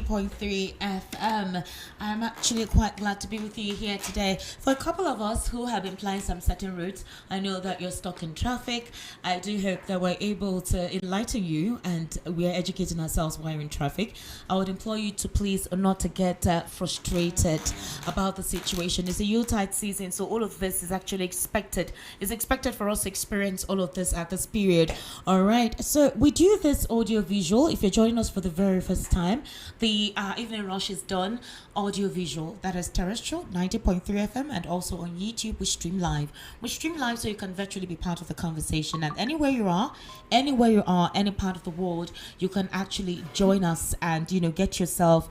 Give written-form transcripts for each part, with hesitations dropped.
90.3 FM. I'm actually quite glad to be with you here today. For a couple of us who have been playing some certain routes, I know that you're stuck in traffic. I do hope that we're able to enlighten you and we are educating ourselves while in traffic. I would implore you to please not to get frustrated about the situation. It's a Yuletide season, so all of this is actually expected. It's expected for us to experience all of this at this period. All right, so we do this audio visual. If you're joining us for the very first time, the evening rush is done audio visual, that is terrestrial 90.3 FM, and also on YouTube we stream live. We stream live so you can virtually be part of the conversation, and anywhere you are, any part of the world, you can actually join us and get yourself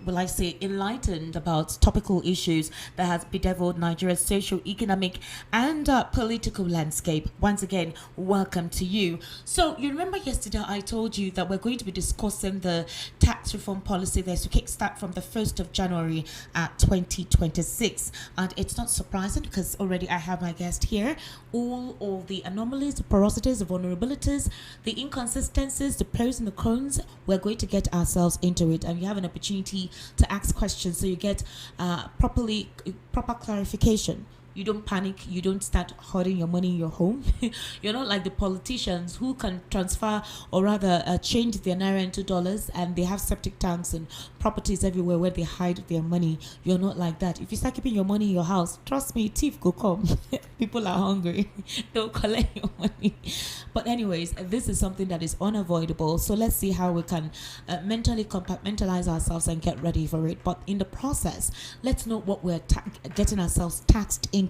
will I say enlightened about topical issues that has bedeviled Nigeria's social, economic and political landscape. Once again, welcome to you. So you remember yesterday I told you that we're going to be discussing the tax reform policy that's to kickstart from the 1st of January 2026, and it's not surprising because already I have my guest here. All of the anomalies, the porosities, the vulnerabilities, the inconsistencies, the pros and the cons, we're going to get ourselves into it, and you have an opportunity to ask questions so you get proper clarification. You don't panic. You don't start hoarding your money in your home. You're not like the politicians who can transfer or rather change their naira into dollars, and they have septic tanks and properties everywhere where they hide their money. You're not like that. If you start keeping your money in your house, trust me, thief go come. People are hungry. They'll collect your money. But anyways, this is something that is unavoidable. So let's see how we can mentally compartmentalize ourselves and get ready for it. But in the process, let's know what we're getting ourselves taxed into.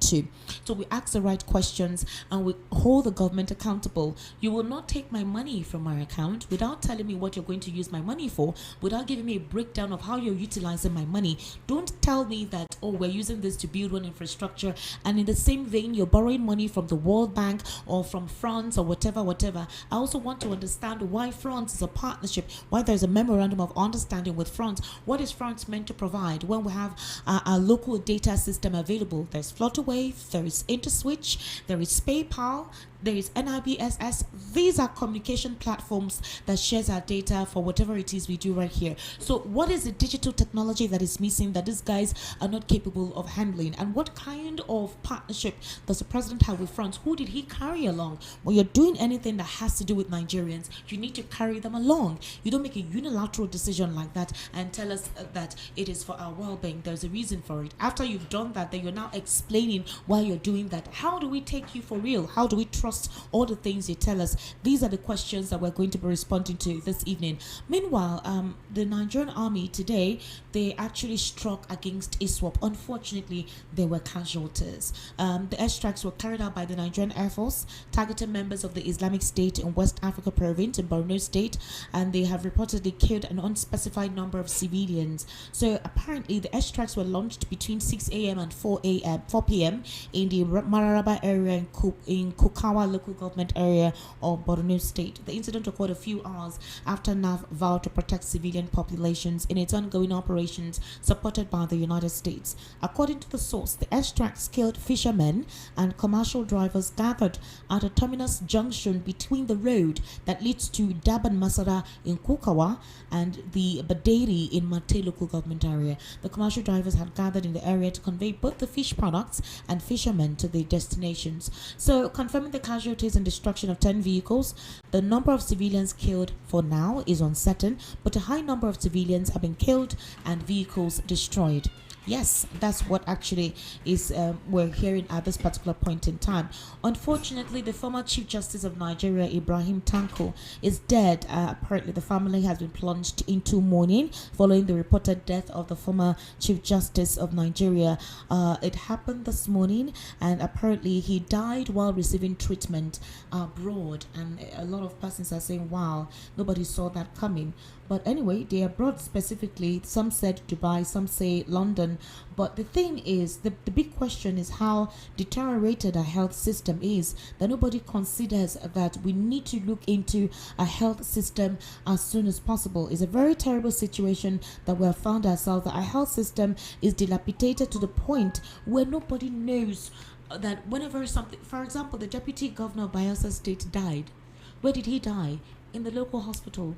So we ask the right questions and we hold the government accountable. You will not take my money from my account without telling me what you're going to use my money for, without giving me a breakdown of how you're utilizing my money. Don't tell me that, oh, we're using this to build one infrastructure, and in the same vein you're borrowing money from the World Bank or from France or whatever. I also want to understand why France is a partnership, why there's a memorandum of understanding with France. What is France meant to provide when we have a local data system available? There's Flutterwave, there is InterSwitch, there is PayPal, there is NIBSS. These are communication platforms that shares our data for whatever it is we do right here. So what is the digital technology that is missing that these guys are not capable of handling? And what kind of partnership does the president have with France? Who did he carry along? When you're doing anything that has to do with Nigerians, you need to carry them along. You don't make a unilateral decision like that and tell us that it is for our well-being. There's a reason for it. After you've done that, then you're now explaining why you're doing that. How do we take you for real? How do we trust all the things you tell us? These are the questions that we're going to be responding to this evening. Meanwhile, the Nigerian army today, they actually struck against ISWAP. Unfortunately, there were casualties. The airstrikes were carried out by the Nigerian Air Force, targeting members of the Islamic State in West Africa province in Borno State, and they have reportedly killed an unspecified number of civilians. So apparently, the airstrikes were launched between 6 a.m. and 4 p.m. in the Mararaba area in Kukawa local government area of Borno State. The incident occurred a few hours after NAV vowed to protect civilian populations in its ongoing operations supported by the United States. According to the source, the airstrikes killed fishermen and commercial drivers gathered at a terminus junction between the road that leads to Daban Masara in Kukawa and the Baderi in Mate local government area. The commercial drivers had gathered in the area to convey both the fish products and fishermen to their destinations. So, confirming the casualties and destruction of 10 vehicles, the number of civilians killed for now is uncertain, but a high number of civilians have been killed and vehicles destroyed. Yes, that's what actually is we're hearing at this particular point in time. Unfortunately, the former Chief Justice of Nigeria, Ibrahim Tanko, is dead. Apparently, the family has been plunged into mourning following the reported death of the former Chief Justice of Nigeria. It happened this morning, and apparently he died while receiving treatment abroad. And a lot of persons are saying, wow, nobody saw that coming. But anyway, they are abroad specifically. Some said Dubai, some say London. But the thing is, the big question is how deteriorated our health system is, that nobody considers that we need to look into a health system as soon as possible. It's a very terrible situation that we have found ourselves, that our health system is dilapidated to the point where nobody knows that whenever something, for example, the deputy governor of Bayelsa State died. Where did he die? In the local hospital.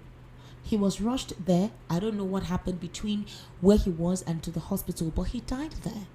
He was rushed there. I don't know what happened between where he was and to the hospital, but he died there.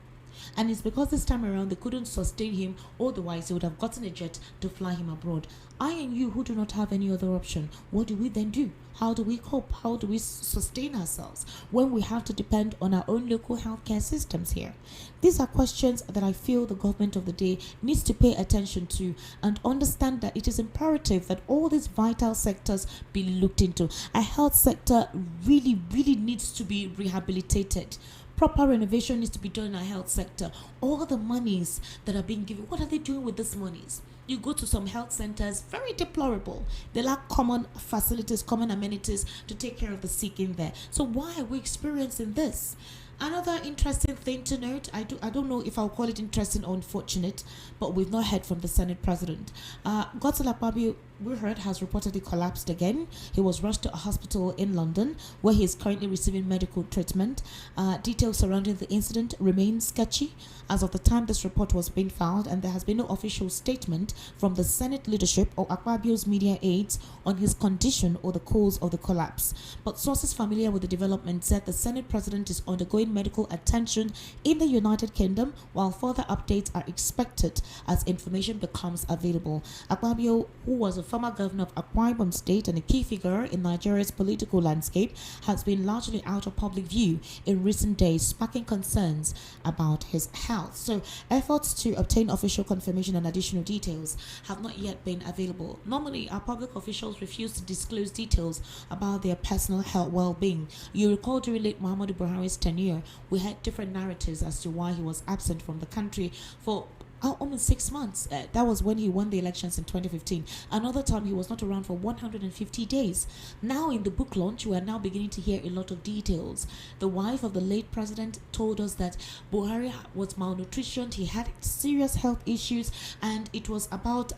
And it's because this time around they couldn't sustain him, otherwise they would have gotten a jet to fly him abroad. I and you who do not have any other option, what do we then do? How do we cope? How do we sustain ourselves when we have to depend on our own local healthcare systems here? These are questions that I feel the government of the day needs to pay attention to and understand that it is imperative that all these vital sectors be looked into. Our health sector really needs to be rehabilitated. Proper renovation needs to be done in our health sector. All the monies that are being given, what are they doing with these monies? You go to some health centers, very deplorable. They lack common facilities, common amenities to take care of the sick in there. So why are we experiencing this? Another interesting thing to note, I don't know if I'll call it interesting or unfortunate, but we've not heard from the Senate President. Godswill Akpabio, we heard, has reportedly collapsed again. He was rushed to a hospital in London where he is currently receiving medical treatment. Details surrounding the incident remain sketchy as of the time this report was being filed, and there has been no official statement from the Senate leadership or Akpabio's media aides on his condition or the cause of the collapse. But sources familiar with the development said the Senate President is undergoing medical attention in the United Kingdom, while further updates are expected as information becomes available. Akpabio, who was a former governor of Akwa State and a key figure in Nigeria's political landscape, has been largely out of public view in recent days, sparking concerns about his health. So efforts to obtain official confirmation and additional details have not yet been available. Normally, our public officials refuse to disclose details about their personal health well-being. You recall during late Muhammadu Buhari's tenure, we had different narratives as to why he was absent from the country for almost 6 months. That was when he won the elections in 2015. Another time he was not around for 150 days. Now in the book launch, we are now beginning to hear a lot of details. The wife of the late president told us that Buhari was malnutritioned, he had serious health issues, and it was about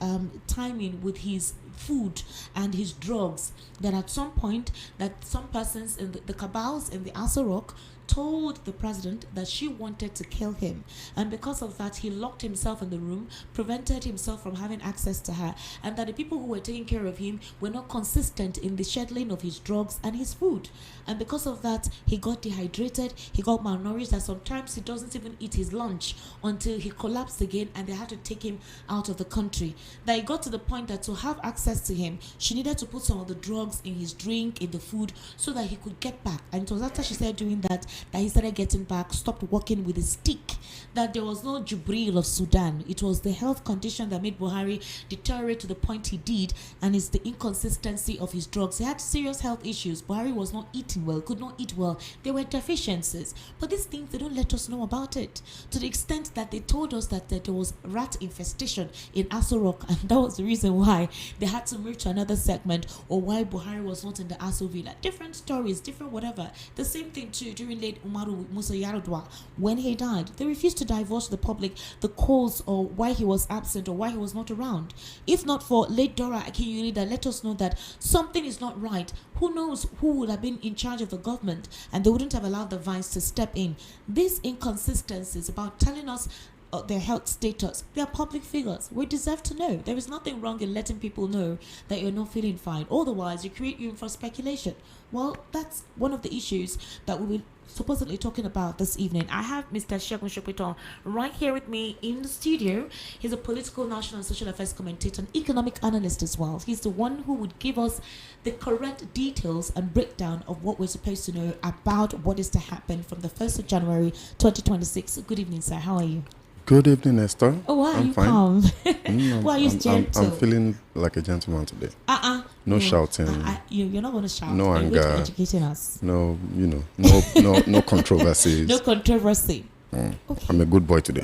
timing with his food and his drugs, that at some point that some persons in the cabals in the Aso Rock told the president that she wanted to kill him, and because of that he locked himself in the room, prevented himself from having access to her, and that the people who were taking care of him were not consistent in the scheduling of his drugs and his food, and because of that he got dehydrated, he got malnourished, and sometimes he doesn't even eat his lunch until he collapsed again and they had to take him out of the country. That it got to the point that to have access to him, she needed to put some of the drugs in his drink, in the food, so that he could get back. And it was after she started doing that he started getting back, stopped walking with a stick, that there was no Jubril of Sudan. It was the health condition that made Buhari deteriorate to the point he did, and it's the inconsistency of his drugs. He had serious health issues. Buhari was not eating well, could not eat well. There were deficiencies. But these things, they don't let us know about it, to the extent that they told us that there was rat infestation in Aso Rock, and that was the reason why they had to move to another segment, or why Buhari was not in the Aso Villa. Different stories, different whatever. The same thing too during late Umaru Musa Yaradua, when he died. They refused to divulge to the public the cause or why he was absent or why he was not around. If not for late Dora Akinyuli that let us know that something is not right, who knows who would have been in charge of the government, and they wouldn't have allowed the vice to step in. These inconsistencies about telling us their health status, they are public figures. We deserve to know. There is nothing wrong in letting people know that you're not feeling fine. Otherwise, you create room for speculation. Well, that's one of the issues that we will supposedly talking about this evening. I have Mr. Segun Sopeton right here with me in the studio. He's a political, national, and social affairs commentator and economic analyst as well. He's the one who would give us the correct details and breakdown of what we're supposed to know about what is to happen from the 1st of January 2026. Good evening, sir. How are you? Good evening, Esther. Oh, why are I'm you fine. calm? Why are you gentle? I'm feeling like a gentleman today. No shouting. You're not going to shout. No anger. You're educating us. No, no controversies. No controversy. Okay. Okay. I'm a good boy today.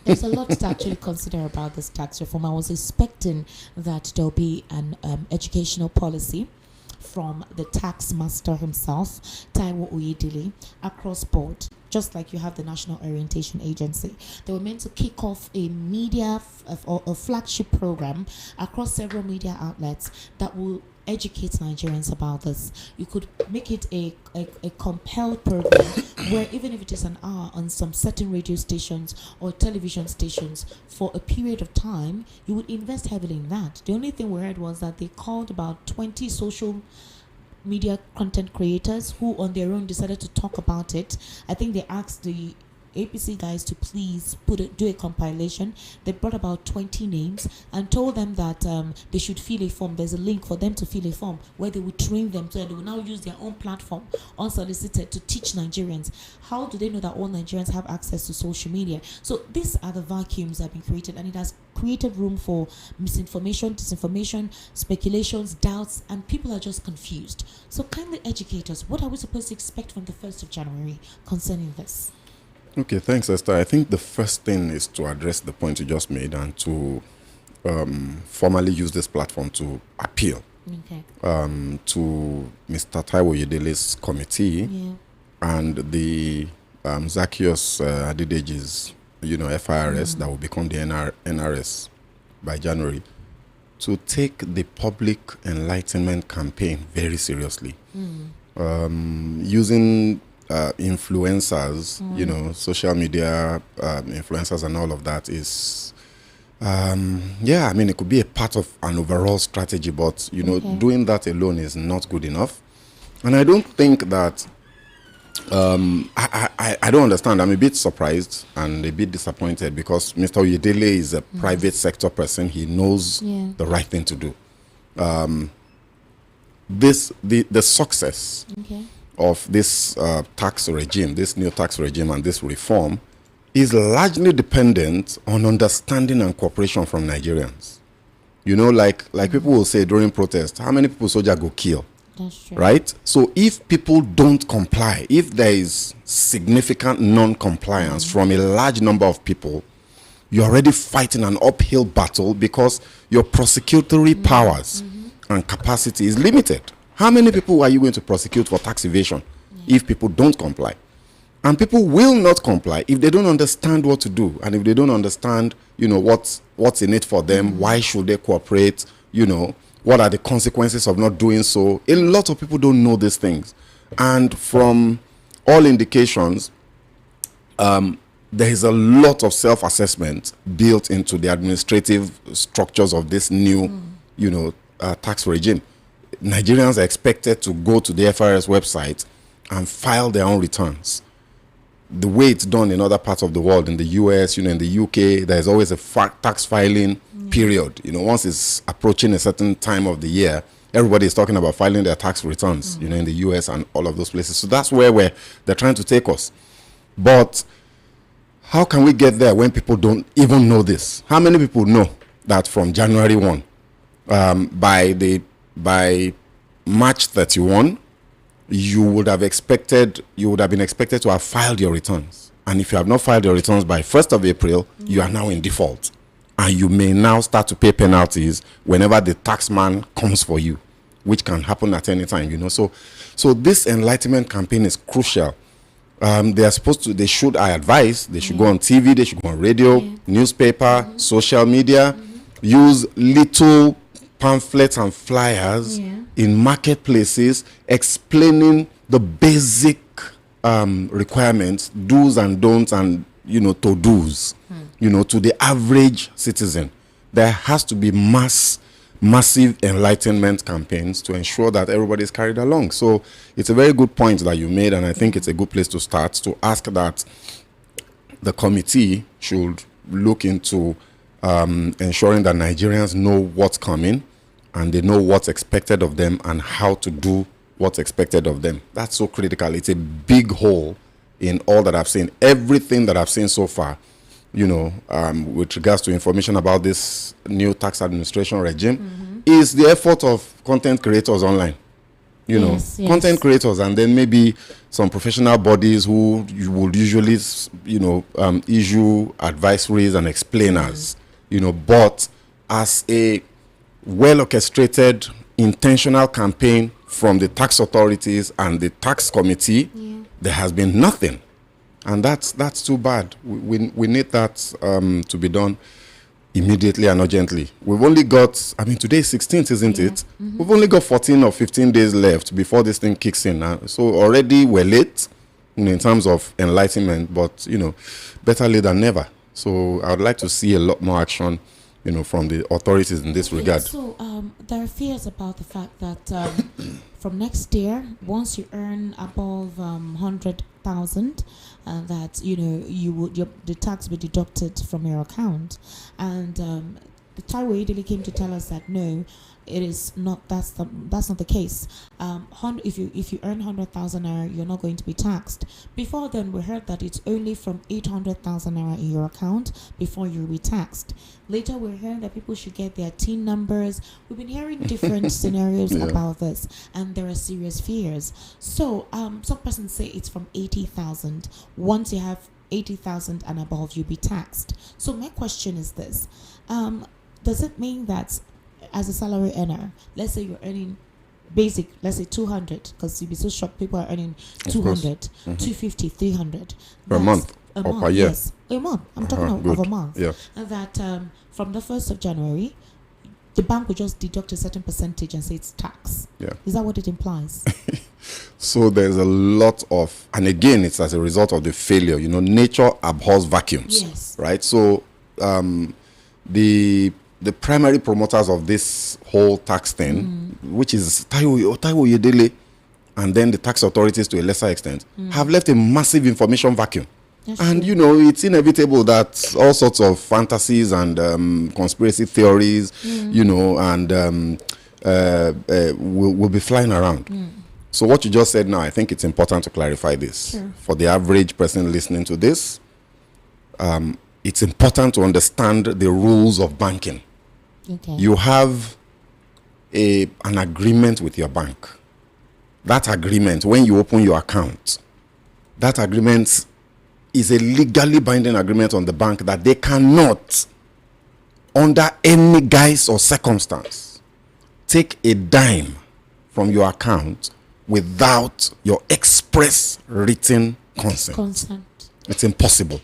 There's a lot to actually consider about this tax reform. I was expecting that there'll be an educational policy from the tax master himself, Taiwo Oyedele, across board, just like you have the National Orientation Agency. They were meant to kick off a media or a flagship program across several media outlets that will educate Nigerians about this. You could make it a compelled program where even if it is an hour on some certain radio stations or television stations for a period of time, you would invest heavily in that. The only thing we heard was that they called about 20 social media content creators who on their own decided to talk about it. I think they asked the APC guys to please do a compilation. They brought about 20 names and told them that they should fill a form. There's a link for them to fill a form where they will train them, so they will now use their own platform unsolicited to teach Nigerians. How do they know that all Nigerians have access to social media? So these are the vacuums that have been created, and it has created room for misinformation, disinformation, speculations, doubts, and people are just confused. So kindly educate us. What are we supposed to expect from the 1st of January concerning this? Okay, thanks, Esther. I think the first thing is to address the point you just made and to formally use this platform to appeal to Mr. Taiwo Yedele's committee and the Zacchaeus Adedeji's, FIRS that will become the NRS by January, to take the public enlightenment campaign very seriously. Using influencers, social media influencers and all of that is, it could be a part of an overall strategy, but, doing that alone is not good enough. And I don't think that, I don't understand. I'm a bit surprised and a bit disappointed because Mr. Oyedele is a private sector person. He knows the right thing to do. The success of this tax regime, this new tax regime and this reform is largely dependent on understanding and cooperation from Nigerians. Like people will say during protest, how many people soldier go kill? That's true. Right? So if people don't comply, if there is significant non-compliance from a large number of people, you're already fighting an uphill battle because your prosecutory powers and capacity is limited. How many people are you going to prosecute for tax evasion if people don't comply? And people will not comply if they don't understand what to do. And if they don't understand, what's in it for them, why should they cooperate, what are the consequences of not doing so? A lot of people don't know these things. And from all indications, there is a lot of self-assessment built into the administrative structures of this new, tax regime. Nigerians are expected to go to the FIRS website and file their own returns. The way it's done in other parts of the world, in the US, in the UK, there's always a tax filing period. Once it's approaching a certain time of the year, everybody is talking about filing their tax returns, in the US and all of those places. So that's where they're trying to take us. But how can we get there when people don't even know this? How many people know that from January 1, by March 31, you would have been expected to have filed your returns. And if you have not filed your returns by 1st of April, you are now in default. And you may now start to pay penalties whenever the taxman comes for you, which can happen at any time, So this enlightenment campaign is crucial. They should go on TV, they should go on radio, newspaper, social media, use little pamphlets and flyers in marketplaces explaining the basic requirements, do's and don'ts, and to-dos, to the average citizen. There has to be massive enlightenment campaigns to ensure that everybody is carried along. So it's a very good point that you made, and I think it's a good place to start to ask that the committee should look into ensuring that Nigerians know what's coming and they know what's expected of them and how to do what's expected of them. That's so critical. It's a big hole in all that I've seen. Everything that I've seen so far, with regards to information about this new tax administration regime, is the effort of content creators online. Content creators, and then maybe some professional bodies who you would usually, issue advisories and explainers, but as a well-orchestrated, intentional campaign from the tax authorities and the tax committee, there has been nothing. And that's too bad. We need that to be done immediately and urgently. We've only got, today is 16th, isn't it? We've only got 14 or 15 days left before this thing kicks in. So already we're late in terms of enlightenment, but, better late than never. So I would like to see a lot more action from the authorities in this regard. So there are fears about the fact that from next year, once you earn above 100,000, that the tax be deducted from your account, and the Taiwo Idili came to tell us that no, it is not. That's not the case. If you earn 100,000 naira, you're not going to be taxed. Before then, we heard that it's only from 800,000 naira in your account before you'll be taxed. Later, we're hearing that people should get their TIN numbers. We've been hearing different scenarios about this, and there are serious fears. So, some persons say it's from 80,000. Once you have 80,000 and above, you'll be taxed. So, my question is this: does it mean that as a salary earner, let's say you're earning basic, let's say 200, because you'd be so shocked people are earning 200, 250, 300 per month or per year? Yes, a month. I'm talking of a month. Yeah. And that from the 1st of January, the bank will just deduct a certain percentage and say it's tax. Yeah. Is that what it implies? So there's a lot of, and again, it's as a result of the failure. Nature abhors vacuums. Yes. Right? So the primary promoters of this whole tax thing, which is Taiwo Idili, and then the tax authorities to a lesser extent, have left a massive information vacuum. That's and true. it's inevitable that all sorts of fantasies and conspiracy theories, and will be flying around. So what you just said now, I think it's important to clarify this. Sure. For the average person listening to this, it's important to understand the rules of banking. Okay. You have an agreement with your bank. That agreement, when you open your account, that agreement is a legally binding agreement on the bank that they cannot, under any guise or circumstance, take a dime from your account without your express written consent. It's impossible.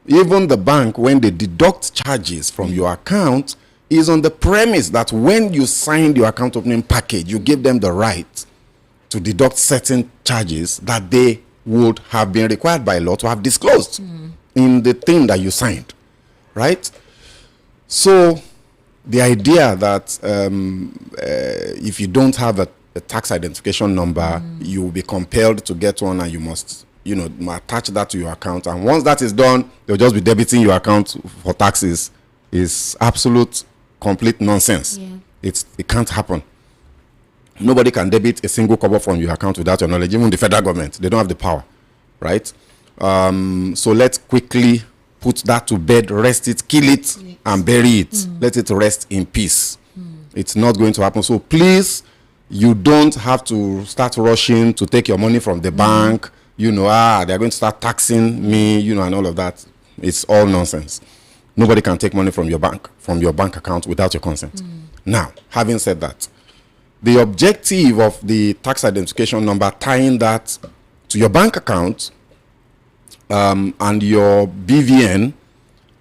Even the bank, when they deduct charges from your account, is on the premise that when you signed your account opening package, you give them the right to deduct certain charges that they would have been required by law to have disclosed in the thing that you signed, right? So the idea that if you don't have a tax identification number, you will be compelled to get one, and you must attach that to your account, and once that is done, they'll just be debiting your account for taxes, is absolute complete nonsense. It can't happen. Nobody can debit a single kobo from your account without your knowledge. Even the federal government, they don't have the power, right? So let's quickly put that to bed, rest it, kill it, and bury it. Let it rest in peace. It's not going to happen. So please, you don't have to start rushing to take your money from the bank. They're going to start taxing me, and all of that. It's all nonsense. Nobody can take money from your bank account without your consent. Now, having said that, the objective of the tax identification number, tying that to your bank account and your BVN,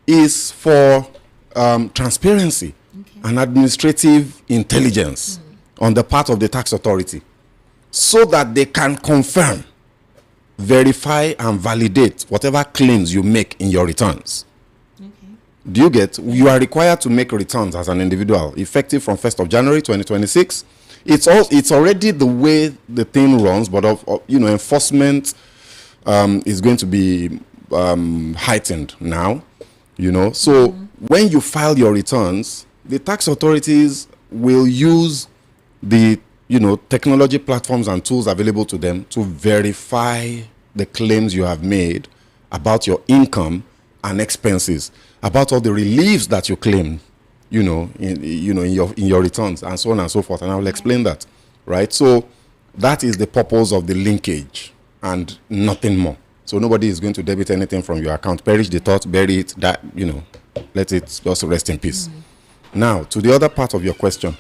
is for transparency and administrative intelligence on the part of the tax authority, so that they can confirm, verify, and validate whatever claims you make in your returns. Do you get? You are required to make returns as an individual, effective from 1st of January 2026. It's already the way the thing runs, but enforcement is going to be heightened now. So when you file your returns, the tax authorities will use the technology platforms and tools available to them to verify the claims you have made about your income and expenses, about all the reliefs that you claim, in your returns, and so on and so forth. And I will explain that, right? So that is the purpose of the linkage and nothing more. So nobody is going to debit anything from your account. Perish the thought, bury it, that, let it just rest in peace. Now, to the other part of your question,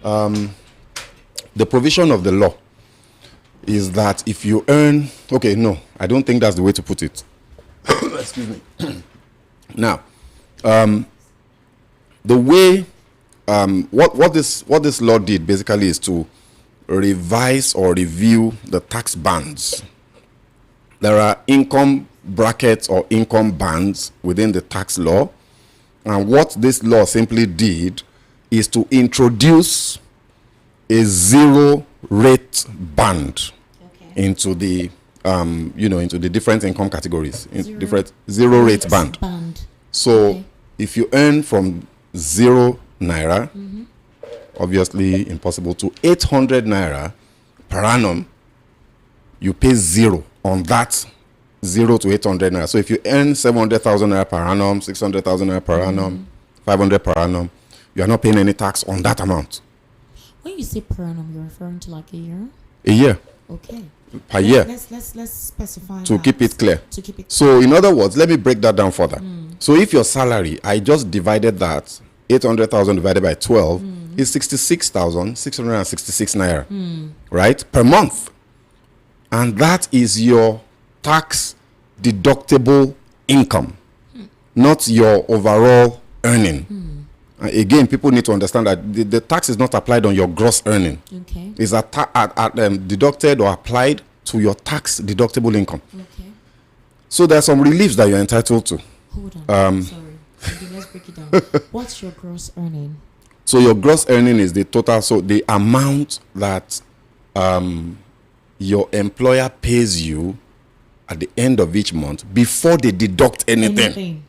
the provision of the law is that if you earn, I don't think that's the way to put it. Excuse me. Now, the way what this law did basically is to revise or review the tax bands. There are income brackets or income bands within the tax law, And what this law simply did is to introduce a zero rate band into the into the different income categories, in different zero rate band. So if you earn from 0 naira, obviously impossible, to 800 naira per annum, you pay zero on that 0 to 800 naira. So if you earn 700,000 naira per annum, 600,000 naira per annum, 500 per annum, you are not paying any tax on that amount. When you say per annum, you're referring to like a year? A year. Okay. Per year. Let's specify to that. keep it clear. To keep it So in other words, let me break that down further. So if your salary, I just divided that, 800,000 divided by 12 is 66,666 naira, right, per month. And that is your tax deductible income, not your overall earning. Again, people need to understand that the tax is not applied on your gross earning. Okay. It's deducted or applied to your tax deductible income. Okay. So there are some reliefs that you're entitled to. Hold on. Sorry. Okay, let's break it down. What's your gross earning? So your gross earning is the total, so the amount that your employer pays you at the end of each month before they deduct anything.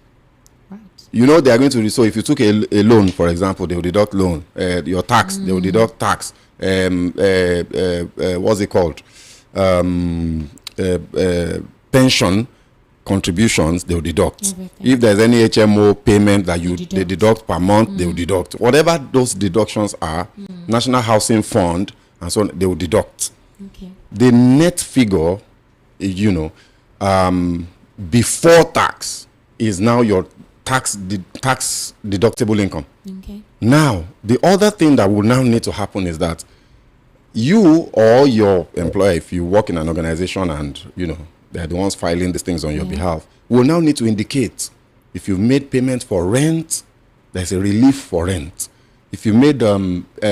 Right. You know, they are going to, so if you took a loan, for example, they will deduct loan, your tax, they will deduct tax, what's it called? Pension contributions, they will deduct. Everything. If there's any HMO payment that they deduct per month, they will deduct. Whatever those deductions are, National Housing Fund, and so on, they will deduct. Okay. The net figure, before tax is now your tax deductible income. Okay. Now, the other thing that will now need to happen is that you or your employer, if you work in an organization and, they're the ones filing these things on your behalf, will now need to indicate if you've made payment for rent, there's a relief for rent. If you made a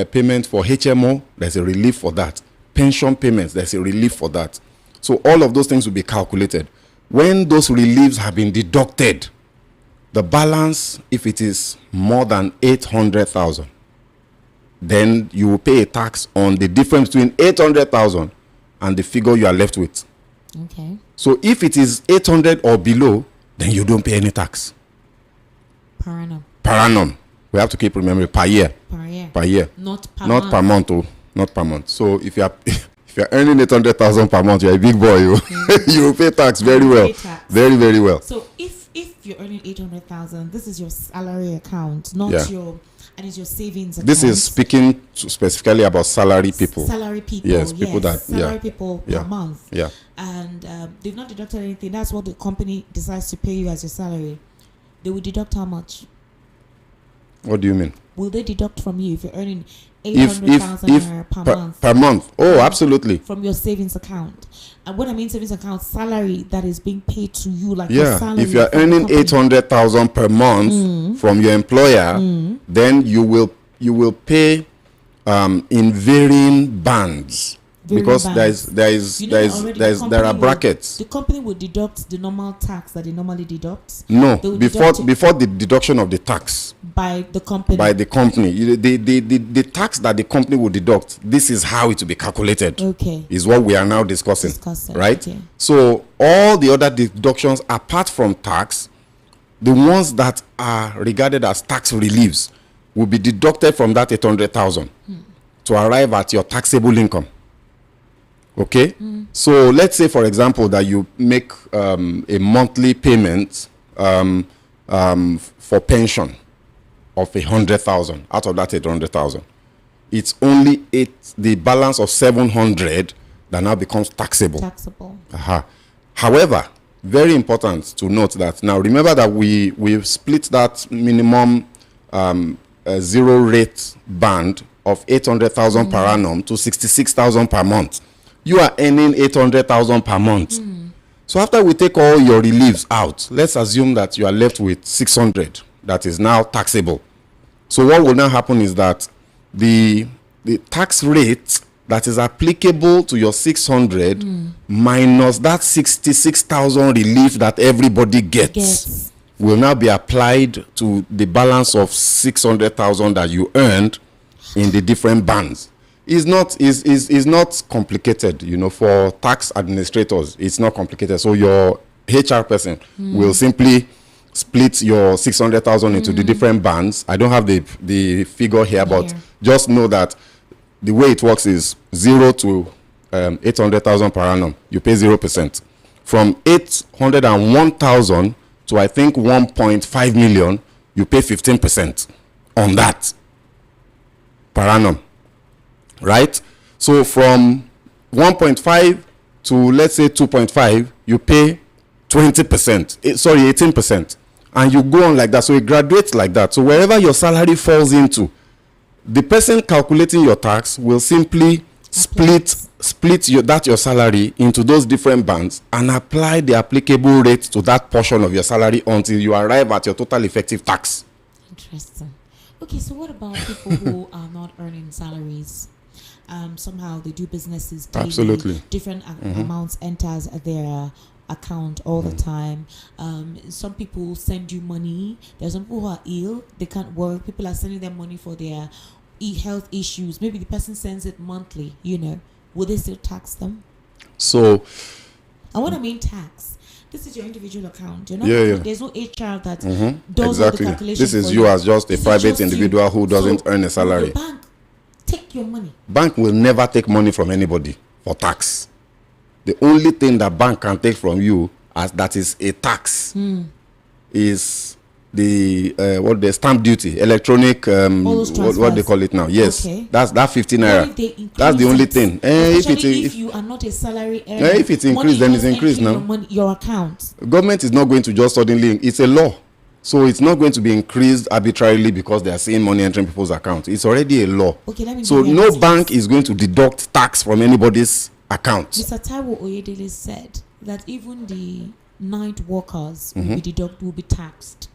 payment for HMO, there's a relief for that. Pension payments, there's a relief for that. So all of those things will be calculated. When those reliefs have been deducted, the balance, if it is more than 800,000, then you will pay a tax on the difference between 800,000 and the figure you are left with. Okay. So if it is 800 or below, then you don't pay any tax. Per annum. Per annum. We have to keep remembering per year. Per year. Per year. Not per month. Not per month. Oh, not per month. So if you are earning 800,000 per month, you're a big boy. You will pay tax very well. Very, very well. So if you're earning 800,000, this is your salary account, not your savings account. This is speaking specifically about salary people. Salary people. Yes, people salary people per month. Yeah. And they've not deducted anything. That's what the company decides to pay you as your salary. They will deduct how much? What do you mean? Will they deduct from you if you're earning 800,000 per month? Per month. Oh, absolutely. From your savings account. And what I mean savings account, salary that is being paid to you, like your salary. If you're earning 800,000 per month from your employer, then you will pay in varying bands. Because there are brackets. The company will deduct the normal tax that they normally deduct. No, before the deduction of the tax by the company. The tax that the company will deduct. This is how it will be calculated. Okay, is what we are now discussing. Right. Okay. So all the other deductions apart from tax, the ones that are regarded as tax reliefs, will be deducted from that 800,000 to arrive at your taxable income. Okay, so let's say, for example, that you make a monthly payment for pension of 100,000 out of that 800,000. It's only the balance of 700 that now becomes taxable. However, very important to note that now remember that we've split that minimum zero rate band of 800,000 per annum to 66,000 per month. You are earning 800,000 per month. So after we take all your reliefs out, let's assume that you are left with 600 that is now taxable. So what will now happen is that the tax rate that is applicable to your 600 minus that 66,000 relief that everybody gets will now be applied to the balance of 600,000 that you earned in the different bands. It's not complicated, you know. For tax administrators, it's not complicated. So your HR person will simply split your 600,000 into the different bands. I don't have the figure here, but just know that the way it works is 0 to 800,000 per annum. You pay 0%. From 801,000 to I think 1.5 million, you pay 15% on that per annum, right? So from 1.5 to let's say 2.5, you pay 20%. Sorry, 18%, and you go on like that. So it graduates like that. So wherever your salary falls into, the person calculating your tax will simply split your salary into those different bands and apply the applicable rate to that portion of your salary until you arrive at your total effective tax. Interesting. Okay, so what about people who are not earning salaries? Somehow they do businesses daily. Absolutely. Different amounts enters their account all the time. Some people send you money. There's some people who are ill, they can't work. People are sending them money for their health issues. Maybe the person sends it monthly, you know. Will they still tax them? So, and what I mean tax, this is your individual account. You're not there's no HR that does all the calculations. This is you as just a private individual who doesn't earn a salary. The bank take your money. Bank will never take money from anybody for tax. The only thing that bank can take from you as that is a tax is the stamp duty, electronic what they call it now. Yes, okay. That's that 15 naira. That's the only thing. If you are not a salary earner, if it's increased, then it's increased now. Your account. Government is not going to just suddenly. It's a law, so it's not going to be increased arbitrarily because they are seeing money entering people's accounts. It's already a law. Okay, let me. So no bank is going to deduct tax from anybody's account. Mr. Taiwo Oyedele said that even the night workers will be taxed.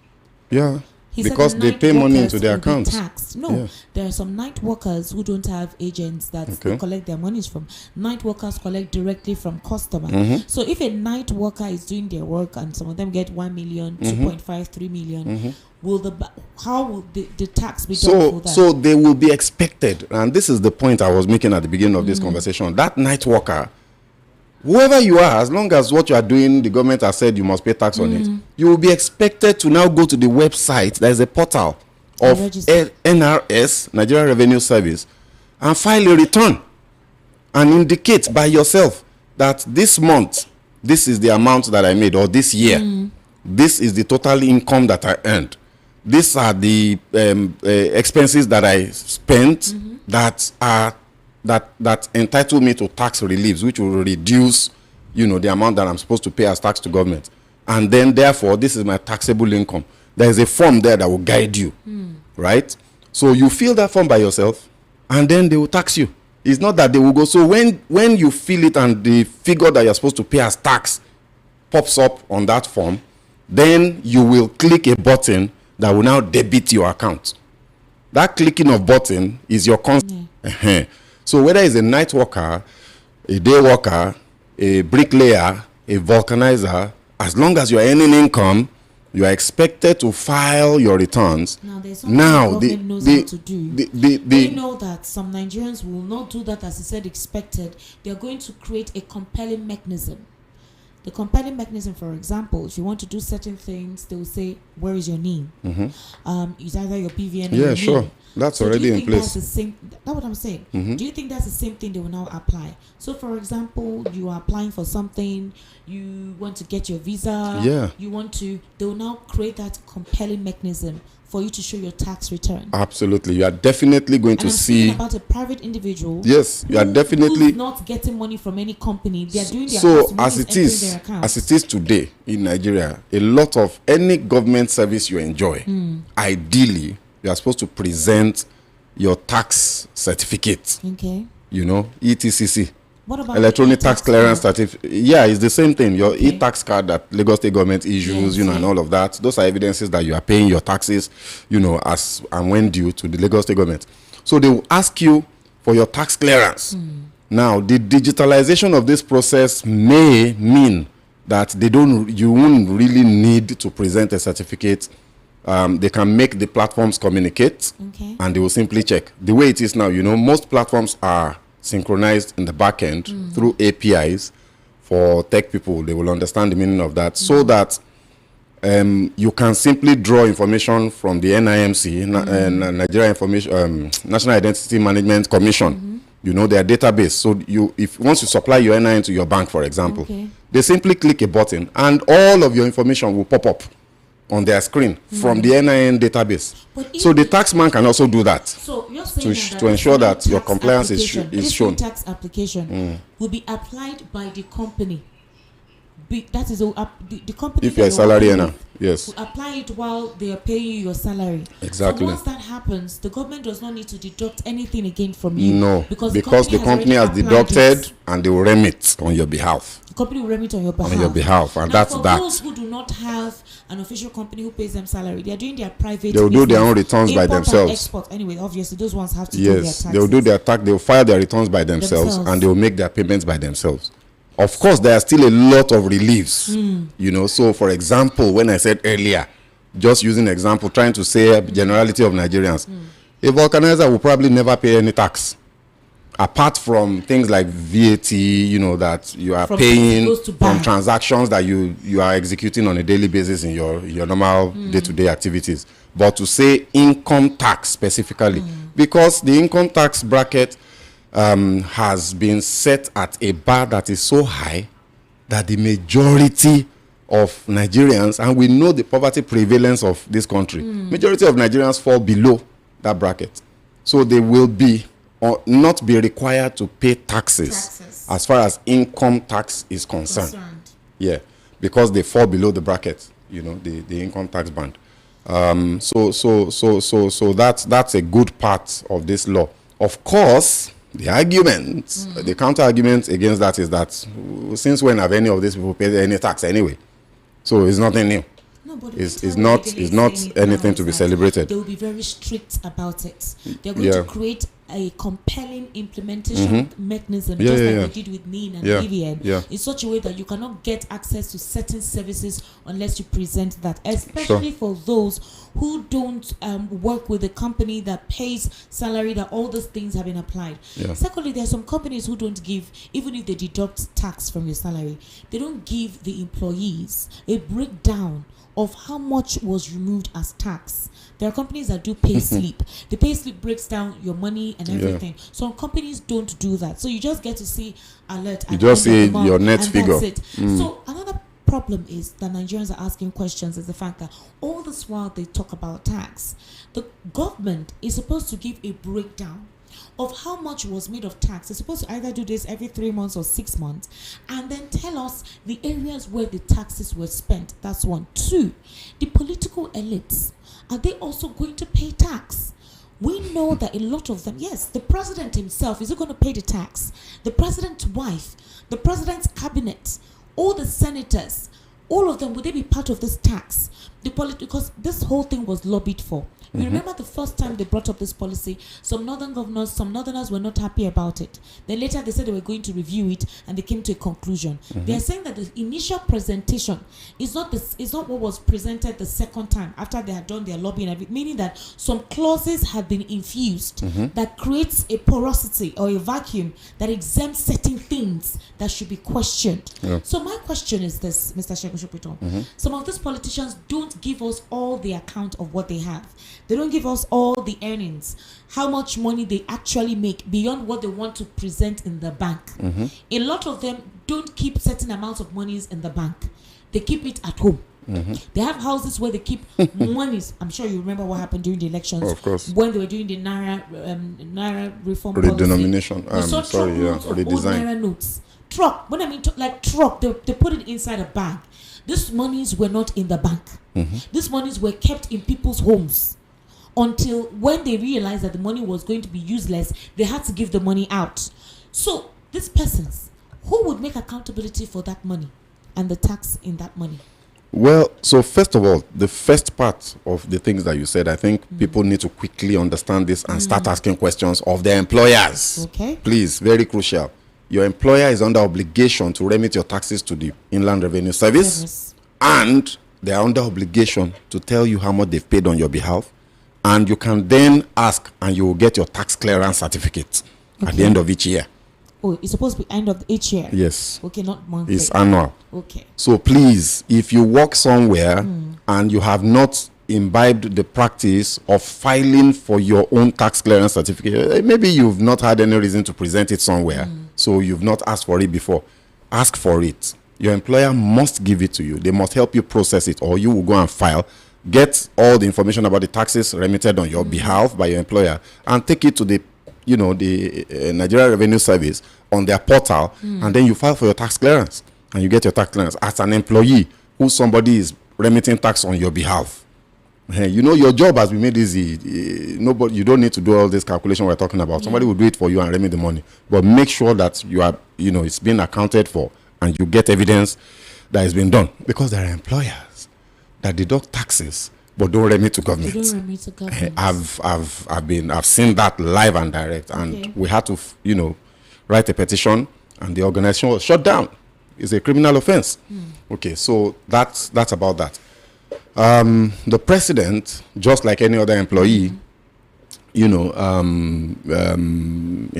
Yeah, because they pay money into their accounts. Taxed. No, there are some night workers who don't have agents that they collect their monies from. Night workers collect directly from customer. So if a night worker is doing their work and some of them get 1 million, 2.5, 3 million, how will the tax be done for that? So they will be expected, and this is the point I was making at the beginning of this conversation. That night worker, whoever you are, as long as what you are doing, the government has said you must pay tax on it, you will be expected to now go to the website. There is a portal of NRS, Nigeria Revenue Service, and file a return and indicate by yourself that this month, this is the amount that I made, or this year, this is the total income that I earned. These are the expenses that I spent that entitle me to tax reliefs, which will reduce, the amount that I'm supposed to pay as tax to government. And then, therefore, this is my taxable income. There is a form there that will guide you, right? So you fill that form by yourself, and then they will tax you. It's not that they will go. So when you fill it and the figure that you're supposed to pay as tax pops up on that form, then you will click a button that will now debit your account. That clicking of button is your So whether it's a night worker, a day worker, a bricklayer, a vulcanizer, as long as you're earning income, you are expected to file your returns. Now, there's something the government knows how to do. They know that some Nigerians will not do that as he said expected. They're going to create a compelling mechanism. The compelling mechanism, for example, if you want to do certain things, they will say, where is your name? It's either your BVN or your name. Sure. That's already in place. That's what I'm saying. Do you think that's the same thing they will now apply? So, for example, you are applying for something, you want to get your visa, they will now create that compelling mechanism for you to show your tax return. Absolutely. You are definitely going to see about a private individual. Yes, you are definitely not getting money from any company. They are doing their so as it is today in Nigeria, a lot of any government service you enjoy, ideally you are supposed to present your tax certificate. Okay. ETCC. What about electronic tax clearance certificate? Yeah, it's the same thing. Your e-tax card that Lagos State government issues, and all of that. Those are evidences that you are paying your taxes, as and when due to the Lagos State government. So they will ask you for your tax clearance. Now, the digitalization of this process may mean that you won't really need to present a certificate. They can make the platforms communicate, and they will simply check. The way it is now, most platforms are synchronized in the back end through APIs. For tech people, they will understand the meaning of that, so that you can simply draw information from the NIMC, Nigeria National Identity Management Commission, their database. So once you supply your NIN to your bank, for example, they simply click a button and all of your information will pop up on their screen from the NIN database. So the taxman can also do that. So you're saying to ensure that your compliance is shown. Tax application will be applied by the company. That is the company. If you're a salary earner, yes. Will apply it while they are paying you your salary. Exactly. So once that happens, the government does not need to deduct anything again from you. No, because the company has deducted and they will remit on your behalf. The company will remit on your behalf. And now, that's for that. those who do not have an official company who pays them salary, they are doing their private. They will do their own returns by themselves. Export. Anyway, obviously, those ones have to do their taxes. They will do their tax. They will file their returns by themselves, and they will make their payments by themselves. Of course, there are still a lot of reliefs, So, for example, when I said earlier, just using example, trying to say a generality of Nigerians, a vulcanizer will probably never pay any tax, apart from things like VAT, that you are paying from transactions that you are executing on a daily basis in your normal day-to-day activities. But to say income tax specifically, because the income tax bracket has been set at a bar that is so high that the majority of Nigerians, and we know the poverty prevalence of this country, majority of Nigerians fall below that bracket. So they will not be required to pay taxes as far as income tax is concerned. Yeah, because they fall below the bracket, the income tax band. So that's a good part of this law. Of course, the counter argument against that is that since when have any of these people paid any tax anyway? So it's nothing new. No, but it's not anything to be celebrated. They will be very strict about it. They're going to create a compelling implementation mechanism, just like they did with NIN and BVN, in such a way that you cannot get access to certain services unless you present that, especially for those who don't work with a company that pays salary, that all those things have been applied. Secondly, there are some companies who don't give, even if they deduct tax from your salary, they don't give the employees a breakdown of how much was removed as tax. There are companies that do pay slip. The pay slip breaks down your money and everything. Some companies don't do that. So you just get to see alert. You just see your net figure. That's it. So another problem is that Nigerians are asking questions is the fact that all this while they talk about tax, the government is supposed to give a breakdown of how much was made of tax. They're supposed to either do this every 3 months or 6 months and then tell us the areas where the taxes were spent. That's one. Two, the political elites, are they also going to pay tax? We know that a lot of them, yes, the president himself, is he going to pay the tax? The president's wife, the president's cabinet, all the senators, all of them, would they be part of this tax? Because this whole thing was lobbied for. You remember the first time they brought up this policy, some northerners were not happy about it. Then later they said they were going to review it and they came to a conclusion. They are saying that the initial presentation is not what was presented the second time after they had done their lobbying, meaning that some clauses have been infused that creates a porosity or a vacuum that exempts certain things that should be questioned. So my question is this, Mr. Shekushupiton. Some of these politicians don't give us all the account of what they have. They don't give us all the earnings, how much money they actually make beyond what they want to present in the bank. A lot of them don't keep certain amounts of monies in the bank. They keep it at home. They have houses where they keep monies. I'm sure you remember what happened during the elections. Of course. When they were doing the Naira reform redenomination. Redesign. Naira notes. Truck. When I mean truck, they put it inside a bag. These monies were not in the bank. These monies were kept in people's homes until when they realized that the money was going to be useless, they had to give the money out. So these persons, who would make accountability for that money and the tax in that money? Well, so first of all, the first part of the things that you said, I think people need to quickly understand this and start asking questions of their employers. Okay. Please, very crucial. your employer is under obligation to remit your taxes to the Inland Revenue Service, and they are under obligation to tell you how much they've paid on your behalf, and you can then ask and you will get your tax clearance certificate at the end of each year. Oh, it's supposed to be end of each year? Yes. Okay, not monthly. It's annual. Okay. So please, if you work somewhere and you have not imbibed the practice of filing for your own tax clearance certificate, maybe you've not had any reason to present it somewhere, so you've not asked for it before. Ask for it. Your employer must give it to you. They must help you process it, or you will go and file, get all the information about the taxes remitted on your behalf by your employer, and take it to the Nigeria Revenue Service on their portal, and then you file for your tax clearance, and you get your tax clearance as an employee who somebody is remitting tax on your behalf. Your job has been made easy. Nobody, you don't need to do all this calculation we're talking about. Somebody will do it for you and remit the money. But make sure that you are, it's being accounted for, and you get evidence that it's been done. Because there are employers that deduct taxes but don't remit to government. They don't remit to government. I've seen that live and direct, and we had to, write a petition, and the organization was shut down. It's a criminal offense. Okay, so that's about that. The president, just like any other employee, in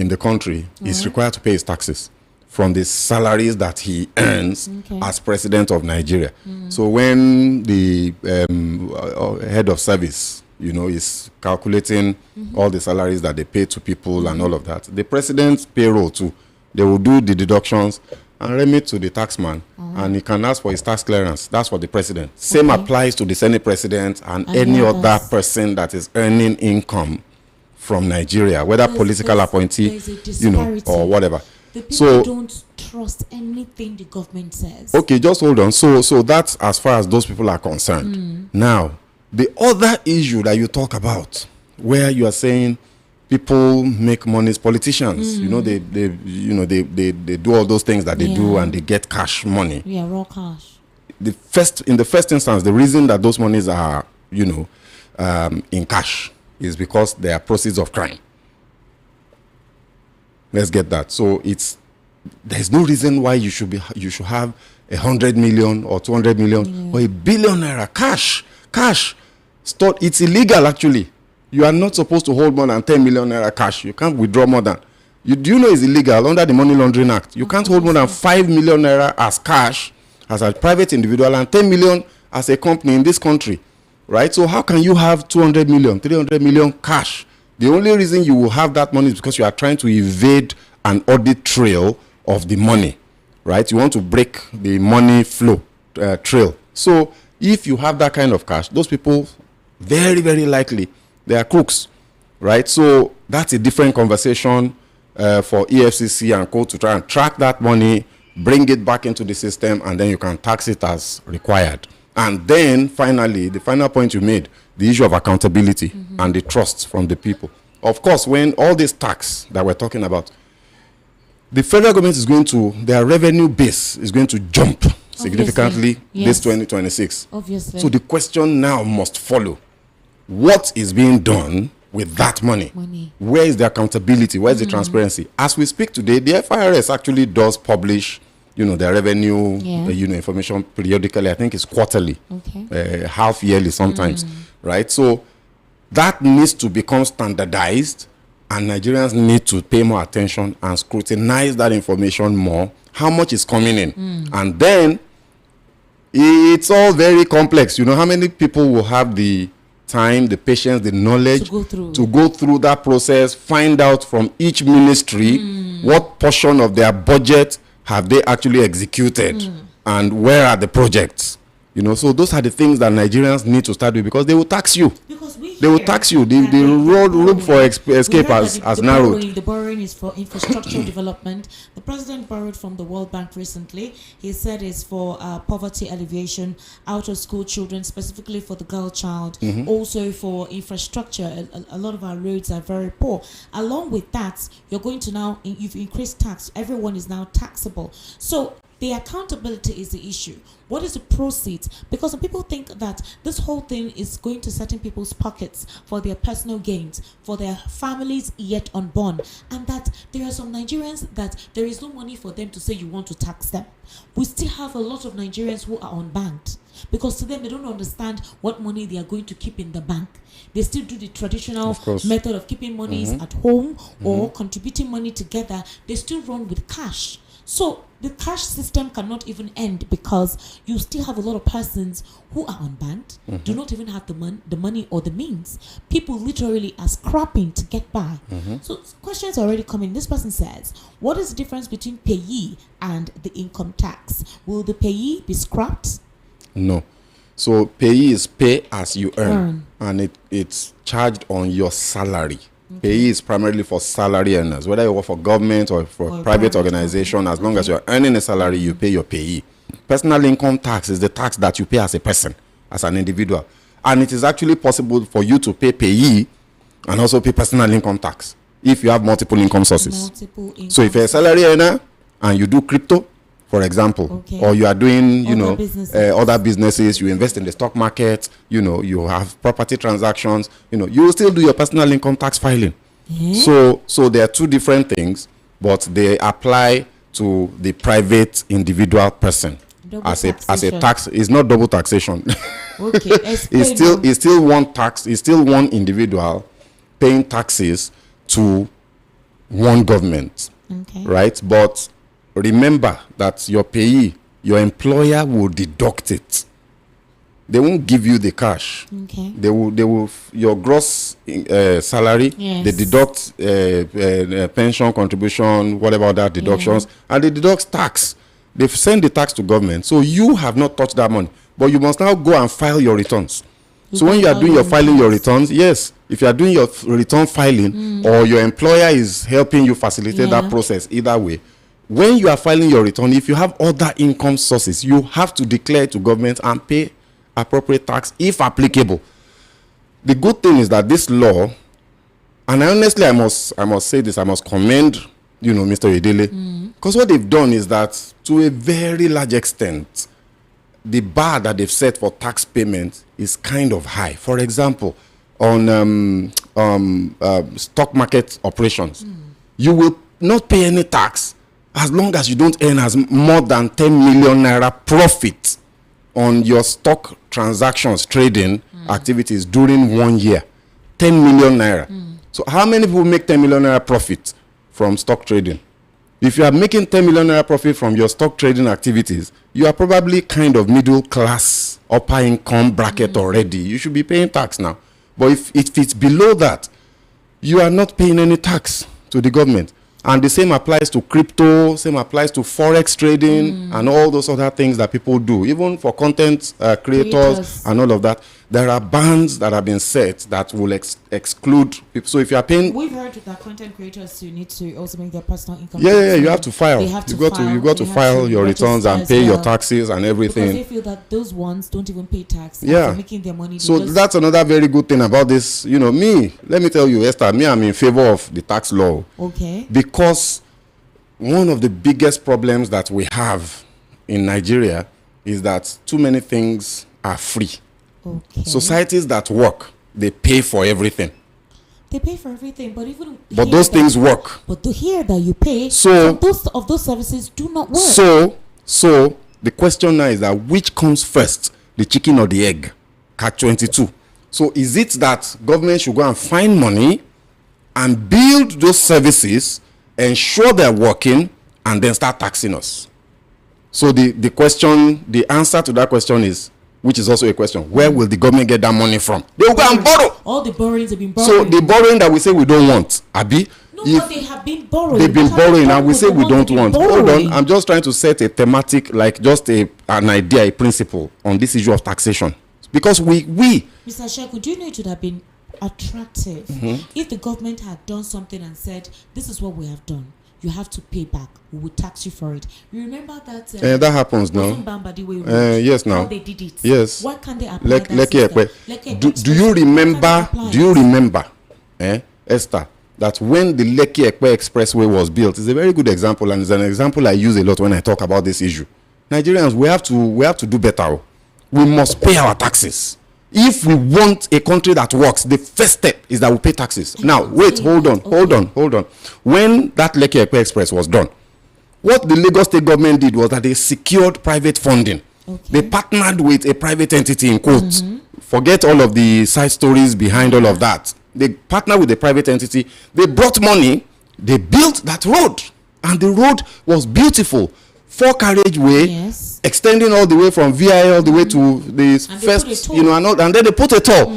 the country, is required to pay his taxes from the salaries that he earns as president of Nigeria. So when the head of service, is calculating all the salaries that they pay to people and all of that, the president's payroll too, they will do the deductions and remit to the taxman, and he can ask for his tax clearance. That's for the president. Same applies to the Senate president and any other person that is earning income from Nigeria, whether political appointee, or whatever. The people don't trust anything the government says. Okay, just hold on. So that's as far as those people are concerned. Now, the other issue that you talk about, where you are saying people make money, politicians, they do all those things that they do, and they get cash money. Yeah, raw cash. In the first instance, the reason that those monies are, in cash is because they are proceeds of crime. Let's get that. So there's no reason why you should have 100 million or 200 million or $1 billion naira cash stored. It's illegal, actually. You are not supposed to hold more than 10 million naira cash. You can't withdraw more than. Do you know it's illegal under the Money Laundering Act? You can't hold more than 5 million naira as cash as a private individual and 10 million as a company in this country, right? So how can you have 200 million, 300 million cash? The only reason you will have that money is because you are trying to evade an audit trail of the money, right? You want to break the money flow trail. So if you have that kind of cash, those people, very, very likely, they are crooks, right? So that's a different conversation for EFCC and co to try and track that money, bring it back into the system, and then you can tax it as required. And then finally, the final point you made, the issue of accountability and the trust from the people. Of course, when all this tax that we're talking about, the federal government their revenue base is going to jump significantly this 2026. Obviously. So the question now must follow. What is being done with that money? Where is the accountability? Where is the transparency? As we speak today, the FIRS actually does publish, their revenue, information periodically. I think it's quarterly, half yearly sometimes, right? So that needs to become standardized, and Nigerians need to pay more attention and scrutinize that information more. How much is coming in? And then it's all very complex. How many people will have the time, the patience, the knowledge to go through that process, find out from each ministry what portion of their budget have they actually executed, and where are the projects. So those are the things that Nigerians need to start with, because they will tax you. They will tax you. The road for escape has narrowed. The borrowing is for infrastructure development. The president borrowed from the World Bank recently. He said it's for poverty alleviation, out of school children, specifically for the girl child, also for infrastructure. A lot of our roads are very poor. Along with that, you're going to now, you've increased tax. Everyone is now taxable. So The accountability is the issue. What is the proceeds? Because some people think that this whole thing is going to certain people's pockets for their personal gains, for their families yet unborn, and that there are some Nigerians that there is no money for them to say you want to tax them. We still have a lot of Nigerians who are unbanked because to them they don't understand what money they are going to keep in the bank. They still do the traditional method of keeping monies at home or contributing money together. They still run with cash. So the cash system cannot even end because you still have a lot of persons who are unbanked, do not even have the money or the means. People literally are scrapping to get by. So questions are already coming. This person says, what is the difference between payee and the income tax? Will the payee be scrapped? No. So payee is pay as you earn. And it's charged on your salary. Payee is primarily for salary earners, whether you work for government or for a private organization. As long as you're earning a salary, you pay your payee. Personal income tax is the tax that you pay as a person, as an individual. And it is actually possible for you to pay payee and also pay personal income tax if you have multiple income sources. So if you're a salary earner and you do crypto, for example, or you are doing, other businesses, you invest in the stock market, you have property transactions, you will still do your personal income tax filing. So there are two different things, but they apply to the private individual person. As a tax. It's not double taxation. It's still one tax. It's still one individual paying taxes to one government, right? But remember that your payee, your employer will deduct it. They won't give you the cash. They will your gross salary. They deduct pension contribution, whatever other deductions, and they deduct tax. They send the tax to government. So you have not touched that money, but you must now go and file your returns. So when you are doing your filing your returns, if you are doing your return filing, or your employer is helping you facilitate that process, either way. When you are filing your return, if you have other income sources, you have to declare to government and pay appropriate tax if applicable. The good thing is that this law, and honestly I must say this, I must commend Mr. Idele, because what they've done is that to a very large extent the bar that they've set for tax payment is kind of high. For example, on stock market operations, you will not pay any tax as long as you don't earn more than 10 million naira profit on your stock transactions, trading activities during 1 year. 10 million naira. So how many people make 10 million naira profit from stock trading? If you are making 10 million naira profit from your stock trading activities, you are probably kind of middle class, upper income bracket already. You should be paying tax now. But if it's below that, you are not paying any tax to the government. And the same applies to crypto, same applies to forex trading and all those other things that people do. Even for content creators and all of that, there are bans that have been set that will exclude people. So if you are paying... We've heard that content creators, you need to also make their personal income. You have to file. You got to file your returns and pay your taxes and everything. Because they feel that those ones don't even pay tax. After making their money. So that's another very good thing about this. Let me tell you, Esther, I'm in favor of the tax law. Because one of the biggest problems that we have in Nigeria is that too many things are free. Societies that work, they pay for everything. They pay for everything, but those things work. But to hear that you pay, so those services do not work. So the question now is that which comes first, the chicken or the egg? Catch 22. So is it that government should go and find money and build those services, ensure they're working, and then start taxing us? So the answer to that question is, which is also a question, where will the government get that money from? They will go and borrow. All the borrowings have been borrowed. So the borrowing that we say we don't want, Abi, but they have been borrowing. They've been borrowing and we say we don't want. Hold on, I'm just trying to set a thematic, like just an idea, a principle on this issue of taxation. Because we Mr. Sheku, do you know it would have been attractive if the government had done something and said, this is what we have done. You have to pay back. We will tax you for it. You remember that? That happens now. Yes, now. How they did it. Yes. Why can't they apply that do you remember, Esther, that when the Lekki-Ekpe Expressway was built, it's a very good example, and it's an example I use a lot when I talk about this issue. Nigerians, we have to do better. We must pay our taxes. If we want a country that works, the first step is that we pay taxes. Now, wait, hold on. When that Lekki-Ekpe Express was done, what the Lagos State government did was that they secured private funding. They partnered with a private entity, in quotes. Forget all of the side stories behind all of that. They partnered with a private entity. They brought money. They built that road. And the road was beautiful. 4-carriageway, extending all the way from VI all the way to the first, and then they put a toll.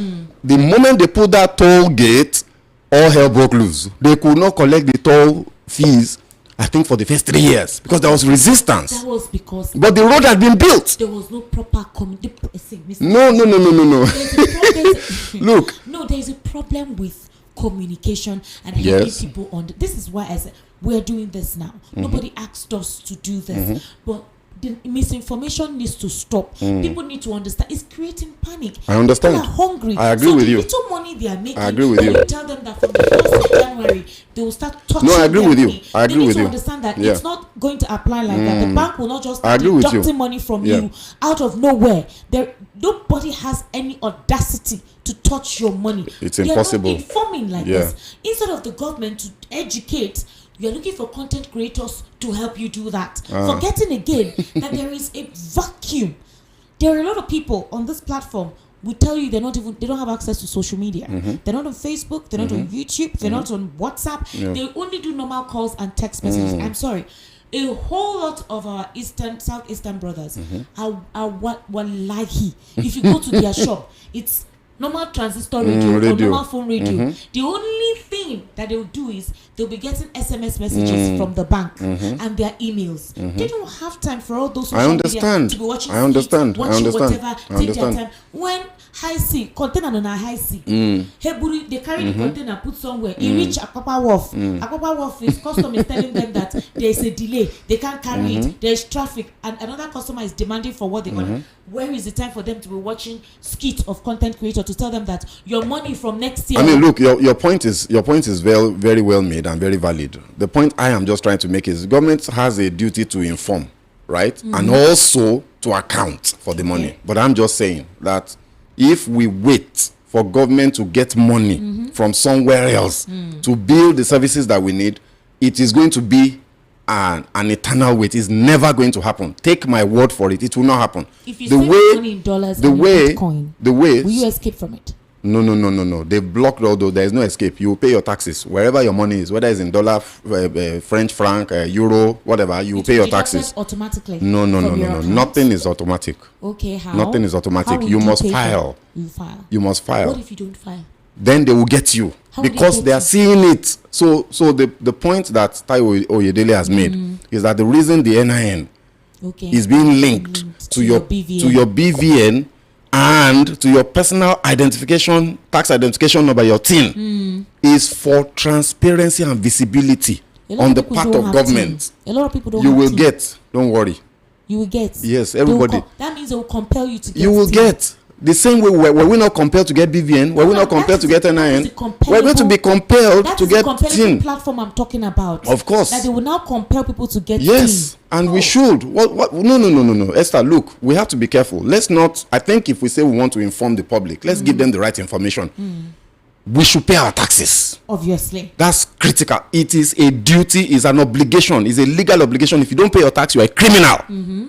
The moment they put that toll gate, all hell broke loose. They could not collect the toll fees, I think, for the first 3 years because there was resistance. That was because. But the road had been built. There was no proper communication. No. Look. No, there is a problem with communication and helping people on. This is why I said we're doing this now. Nobody asked us to do this, but the misinformation needs to stop. People need to understand. It's creating panic. I understand. People are hungry. I agree with you. The little money they are making. I agree with you. You tell them that from the 1st of January they will start touching. No, I agree with you. I agree with you. They need to understand that it's not going to apply like that. The bank will not just start deducting money from you out of nowhere. Nobody has any audacity to touch your money. It's impossible. They are not informing like this. Instead of the government to educate, you're looking for content creators to help you do that. Forgetting again that there is a vacuum. There are a lot of people on this platform will tell you they don't have access to social media. They're not on Facebook, they're not on YouTube, they're not on WhatsApp. They only do normal calls and text messages. I'm sorry. A whole lot of our southeastern brothers are wallahi. If you go to their shop, it's normal transistor radio or normal phone radio. The only thing that they'll do is they'll be getting SMS messages from the bank and their emails. They don't have time for all those social media to be watching whatever, take their time. When high C, container on a high C, Heburi, they carry the container, put somewhere, it reach Akpabio Wharf. Akpabio Wharf is custom is telling them that there is a delay, they can't carry it, there's traffic, and another customer is demanding for what they want. Where is the time for them to be watching skit of content creator to tell them that your money from next year? I mean, look, your point is very, very well made and very valid. The point I am just trying to make is government has a duty to inform, right, and also to account for the money. But I'm just saying that if we wait for government to get money from somewhere else to build the services that we need, it is going to be an eternal wait. It's never going to happen. Take my word for it. It will not happen. If you save money in dollars and Bitcoin, will you escape from it? No. They blocked all those. There is no escape. You will pay your taxes wherever your money is, whether it's in dollar, French franc, euro, whatever. You will pay your taxes automatically. No. Nothing is automatic. Okay, how? Nothing is automatic. You must file. You must file. What if you don't file? Then they will get you because they are seeing it. So the point that Taiwo Oyedele has made is that the reason the NIN is being linked to your BVN and to your personal identification, tax identification number, your TIN, is for transparency and visibility on the part of government. A lot of people don't. You will get. Don't worry. You will get. Yes, everybody. That means they will compel you to get. You will get. The same way were we not compelled to get BVN, were we not compelled to get NIN, we're going to be compelled to get TIN. Platform I'm talking about. Of course. That they will now compel people to get yes, TIN. And we should. What? No. Esther, look, we have to be careful. Let's not, I think if we say we want to inform the public, let's give them the right information. We should pay our taxes. Obviously. That's critical. It is a duty, it's an obligation, it's a legal obligation. If you don't pay your tax, you are a criminal.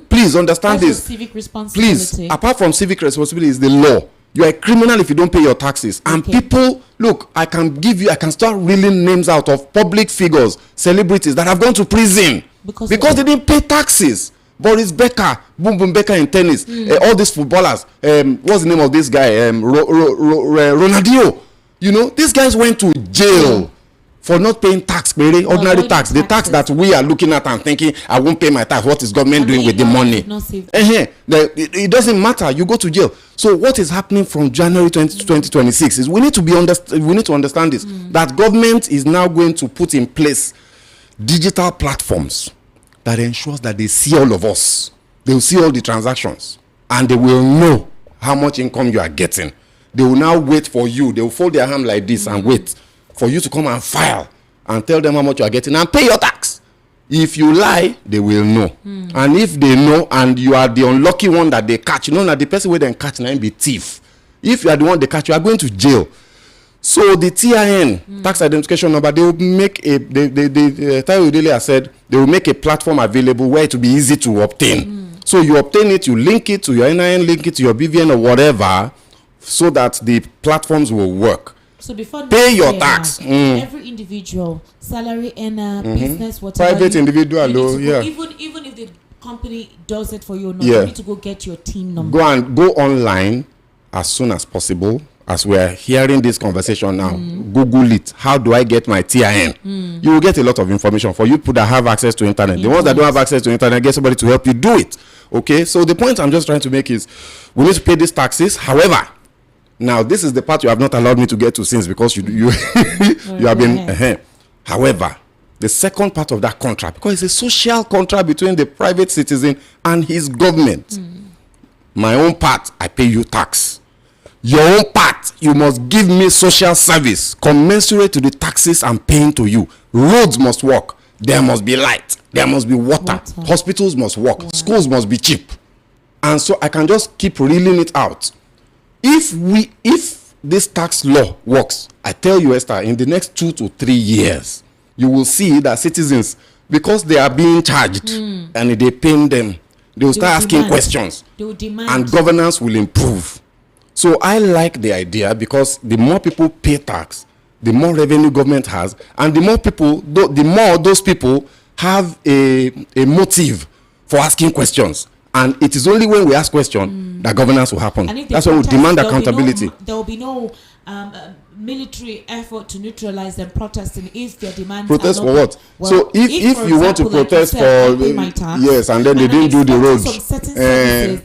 Please understand this. Civic responsibility. Please, apart from civic responsibility, is the law. You are a criminal if you don't pay your taxes. And people, look, I can start reeling names out of public figures, celebrities that have gone to prison because they didn't pay taxes. Boris Becker, Boom Becker in tennis, all these footballers. What's the name of this guy? Ronaldinho. You know, these guys went to jail for not paying tax, ordinary tax, the tax that we are looking at and thinking, I won't pay my tax. What is government doing with the money? It doesn't matter. You go to jail. So what is happening from January 2026 is we need to understand this, that government is now going to put in place digital platforms that ensures that they see all of us. They will see all the transactions and they will know how much income you are getting. They will now wait for you. They will fold their hand like this and wait. for you to come and file and tell them how much you are getting and pay your tax. If you lie, they will know. And if they know and you are the unlucky one that they catch, you know that the person where they catch now be thief. If you are the one they catch, you are going to jail. So the TIN, tax identification number, they will make a, Tayo Udele has said, they will make a platform available where it will be easy to obtain. So you obtain it, you link it to your NIN, link it to your BVN or whatever, so that the platforms will work. So before pay your tax. Every individual, salary earner, business, whatever. Private individual, yeah. Even if the company does it for you, you need to go get your TIN number. Go online as soon as possible. As we are hearing this conversation now, Google it. How do I get my TIN? You will get a lot of information. For you people that have access to internet, the ones that don't have access to internet, get somebody to help you do it. Okay, so the point I'm just trying to make is we need to pay these taxes. However, now this is the part you have not allowed me to get to since, because you you have been however, the second part of that contract, because it's a social contract between the private citizen and his government. My own part, I pay you tax. Your own part, you must give me social service commensurate to the taxes I'm paying to you. Roads must work. There must be light. There must be water. Hospitals must work. Schools must be cheap. And so I can just keep reeling it out. If this tax law works, I tell you, Esther, in the next 2 to 3 years, you will see that citizens, because they are being charged and they pay them, they will start asking questions. They will demand. And governance will improve. So I like the idea, because the more people pay tax, the more revenue government has, and the more people, the more those people have a motive for asking questions. And it is only when we ask questions that governance will happen. That's when we demand accountability. There will be no military effort to neutralize them protesting if their demands protest are for what? Well, so if you want to protest for yes, and then they didn't do the roads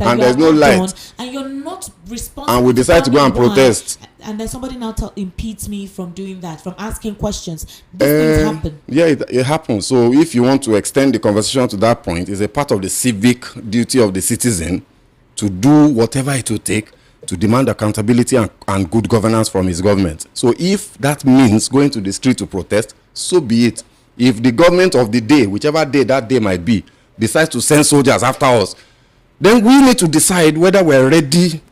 and there's no light, and you're not responsible, and we decide to go and protest, and then somebody now impedes me from doing that, from asking questions. These things happen. Yeah, it happens. So if you want to extend the conversation to that point, it's a part of the civic duty of the citizen to do whatever it will take to demand accountability and good governance from his government. So if that means going to the street to protest, so be it. If the government of the day, whichever day that day might be, decides to send soldiers after us, then we need to decide whether we're ready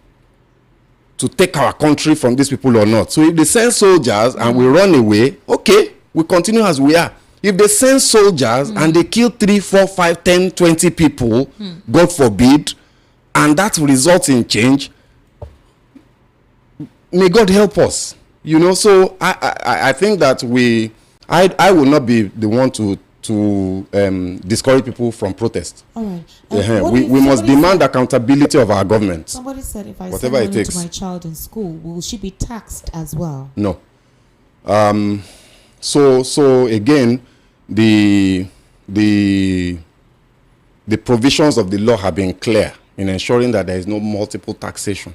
to take our country from these people or not. So if they send soldiers and we run away, okay, we continue as we are. If they send soldiers and they kill 3, 4, 5, 10, 20 people, God forbid, and that results in change, may God help us, you know. So I think that I will not be the one to discourage people from protest. All right. We must demand accountability of our government. Somebody said, if I send money to my child in school, will she be taxed as well? No. So again, the provisions of the law have been clear in ensuring that there is no multiple taxation.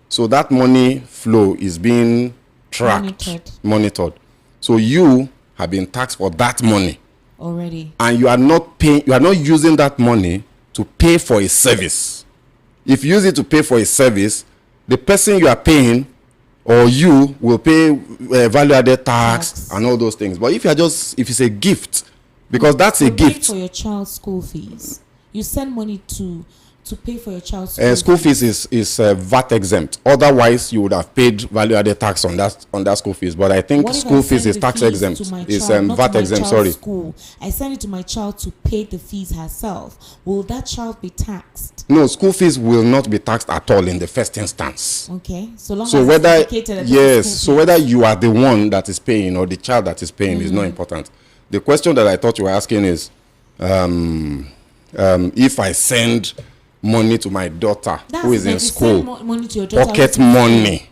So that money flow is being tracked, monitored. So you have been taxed for that money already, and you are not paying. You are not using that money to pay for a service. If you use it to pay for a service, the person you are paying or you will pay value-added tax and all those things. But if it's a gift, because that's a gift. For your child's school fees, you send money to pay for your child's school fees is VAT exempt. Otherwise, you would have paid value-added tax on that school fees. But I think school fees is tax exempt. It's VAT exempt. Sorry. School. I send it to my child to pay the fees herself. Will that child be taxed? No, school fees will not be taxed at all in the first instance. Okay, so long as whether it's indicated so whether you are the one that is paying or the child that is paying is not important. The question that I thought you were asking is, if I send money to my daughter who is in school, pocket money,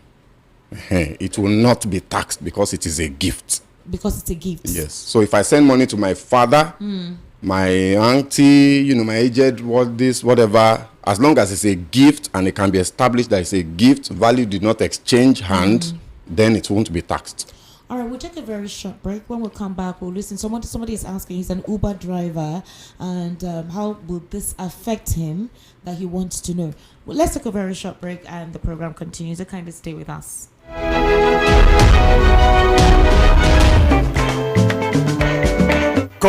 it will not be taxed because it is a gift. Because it's a gift. Yes. So if I send money to my father, my auntie, my aged, whatever, as long as it's a gift and it can be established that it's a gift, value did not exchange hand, then it won't be taxed. All right, we'll take a very short break. When we come back, we'll listen. Somebody is asking, he's an Uber driver, and how will this affect him, that he wants to know. Well, let's take a very short break, and the program continues. So kindly stay with us.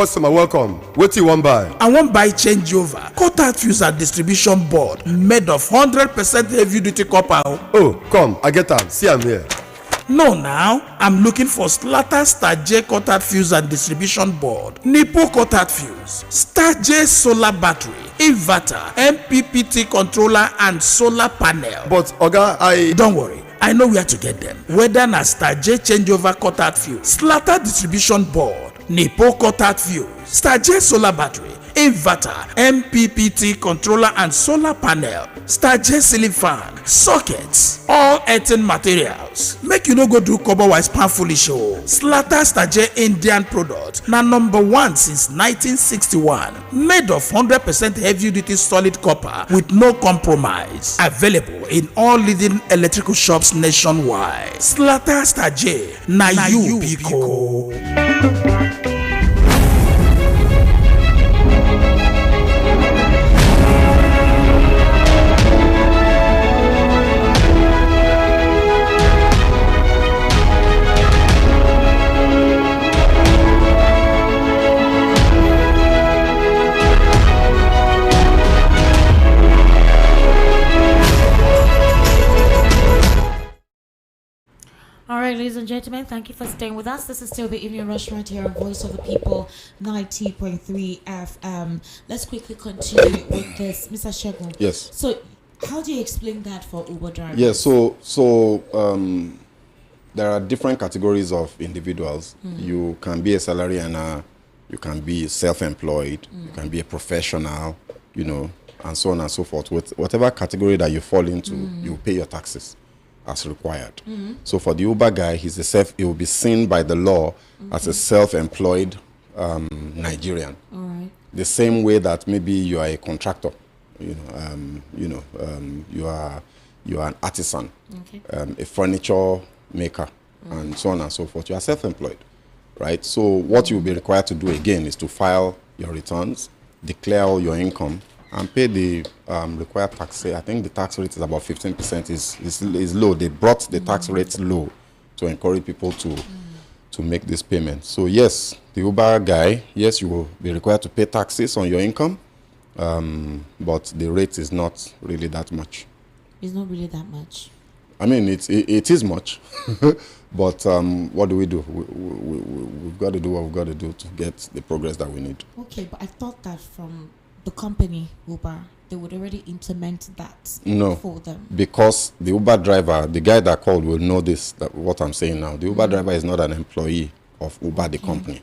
customer welcome. What you want buy? I wan buy changeover cutout fuse and distribution board made of 100% heavy duty copper. Oh, come, I get am. See am here. No, now I'm looking for Slatter Star J cutout fuse and distribution board, Nipo cutout fuse, Star J solar battery, inverter, MPPT controller and solar panel. But Oga, Don't worry, I know where to get them. Whether na Star J changeover cutout fuse, Slatter distribution board, Nipo cutout fuse, Star J solar battery, inverter, MPPT controller and solar panel, Star J ceiling fan, sockets, all earthen materials. Make you no go do cover wise pan foolish o. Slatter Star J Indian product na #1 since 1961. Made of 100% heavy duty solid copper with no compromise. Available in all leading electrical shops nationwide. Slatter Star J na you biko. All right, ladies and gentlemen, thank you for staying with us. This is still the Evening Rush right here on Voice of the People, 90.3 FM. Let's quickly continue with this, Mr. Shegun. Yes. So, how do you explain that for Uber drivers? Yes. There are different categories of individuals. You can be a salary earner, you can be self-employed, you can be a professional, and so on and so forth. With whatever category that you fall into, you pay your taxes as required. So for the Uber guy, he will be seen by the law as a self-employed Nigerian. All right. The same way that maybe you are a contractor, you are an artisan, a furniture maker, and so on and so forth. You are self-employed, right? So what you'll be required to do again is to file your returns, declare all your income, and pay the required tax. I think the tax rate is about 15%. Is low. They brought the tax rate low to encourage people to make this payment. So yes, the Uber guy, yes, you will be required to pay taxes on your income, but the rate is not really that much. It's not really that much. I mean, it is much, but what do? We've got to do what we've got to do to get the progress that we need. Okay, but I thought that from the company Uber, they would already implement that for them. Because the Uber driver, the guy that called will know this, that what I'm saying now. The Uber driver is not an employee of Uber, the company.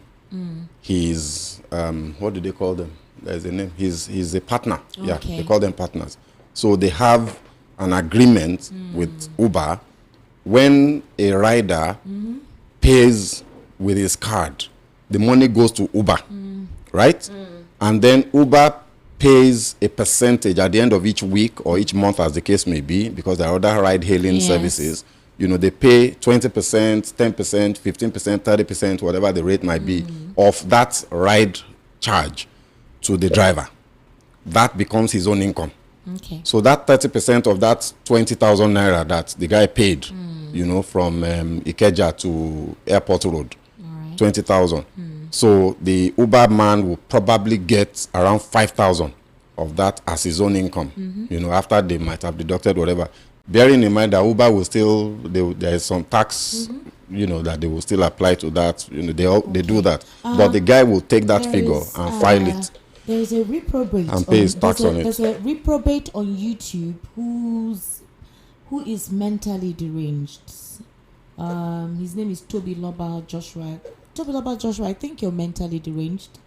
He's, what do they call them? There's a name. He's a partner. Okay. Yeah, they call them partners. So they have an agreement with Uber. When a rider pays with his card, the money goes to Uber, right? And then Uber pays a percentage at the end of each week or each month, as the case may be, because there are other ride-hailing services. They pay 20%, 10%, 15%, 30%, whatever the rate might be, of that ride charge to the driver. That becomes his own income. Okay. So that 30% of that 20,000 naira that the guy paid, from Ikeja to Airport Road, 20,000. So the Uber man will probably get around 5,000 of that as his own income, after they might have deducted whatever. Bearing in mind that Uber will still, there is some tax, that they will still apply to that. They do that. But the guy will take that figure and file it. There is a reprobate and pay his tax on it. There's a reprobate on YouTube who is mentally deranged. His name is Toby Loba Joshua. Toby Loba Joshua, I think you're mentally deranged.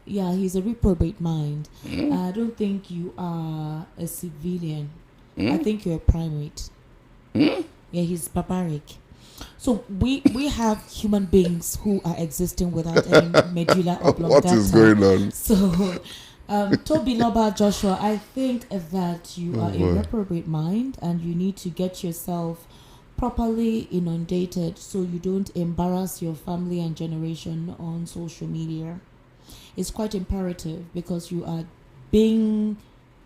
Yeah, he's a reprobate mind. I don't think you are a civilian. I think you're a primate. Yeah, he's barbaric. So we have human beings who are existing without any medulla oblongata. What is going on? So, Toby Loba Joshua, I think that you are a reprobate mind and you need to get yourself properly inundated so you don't embarrass your family and generation on social media. It's quite imperative because you are being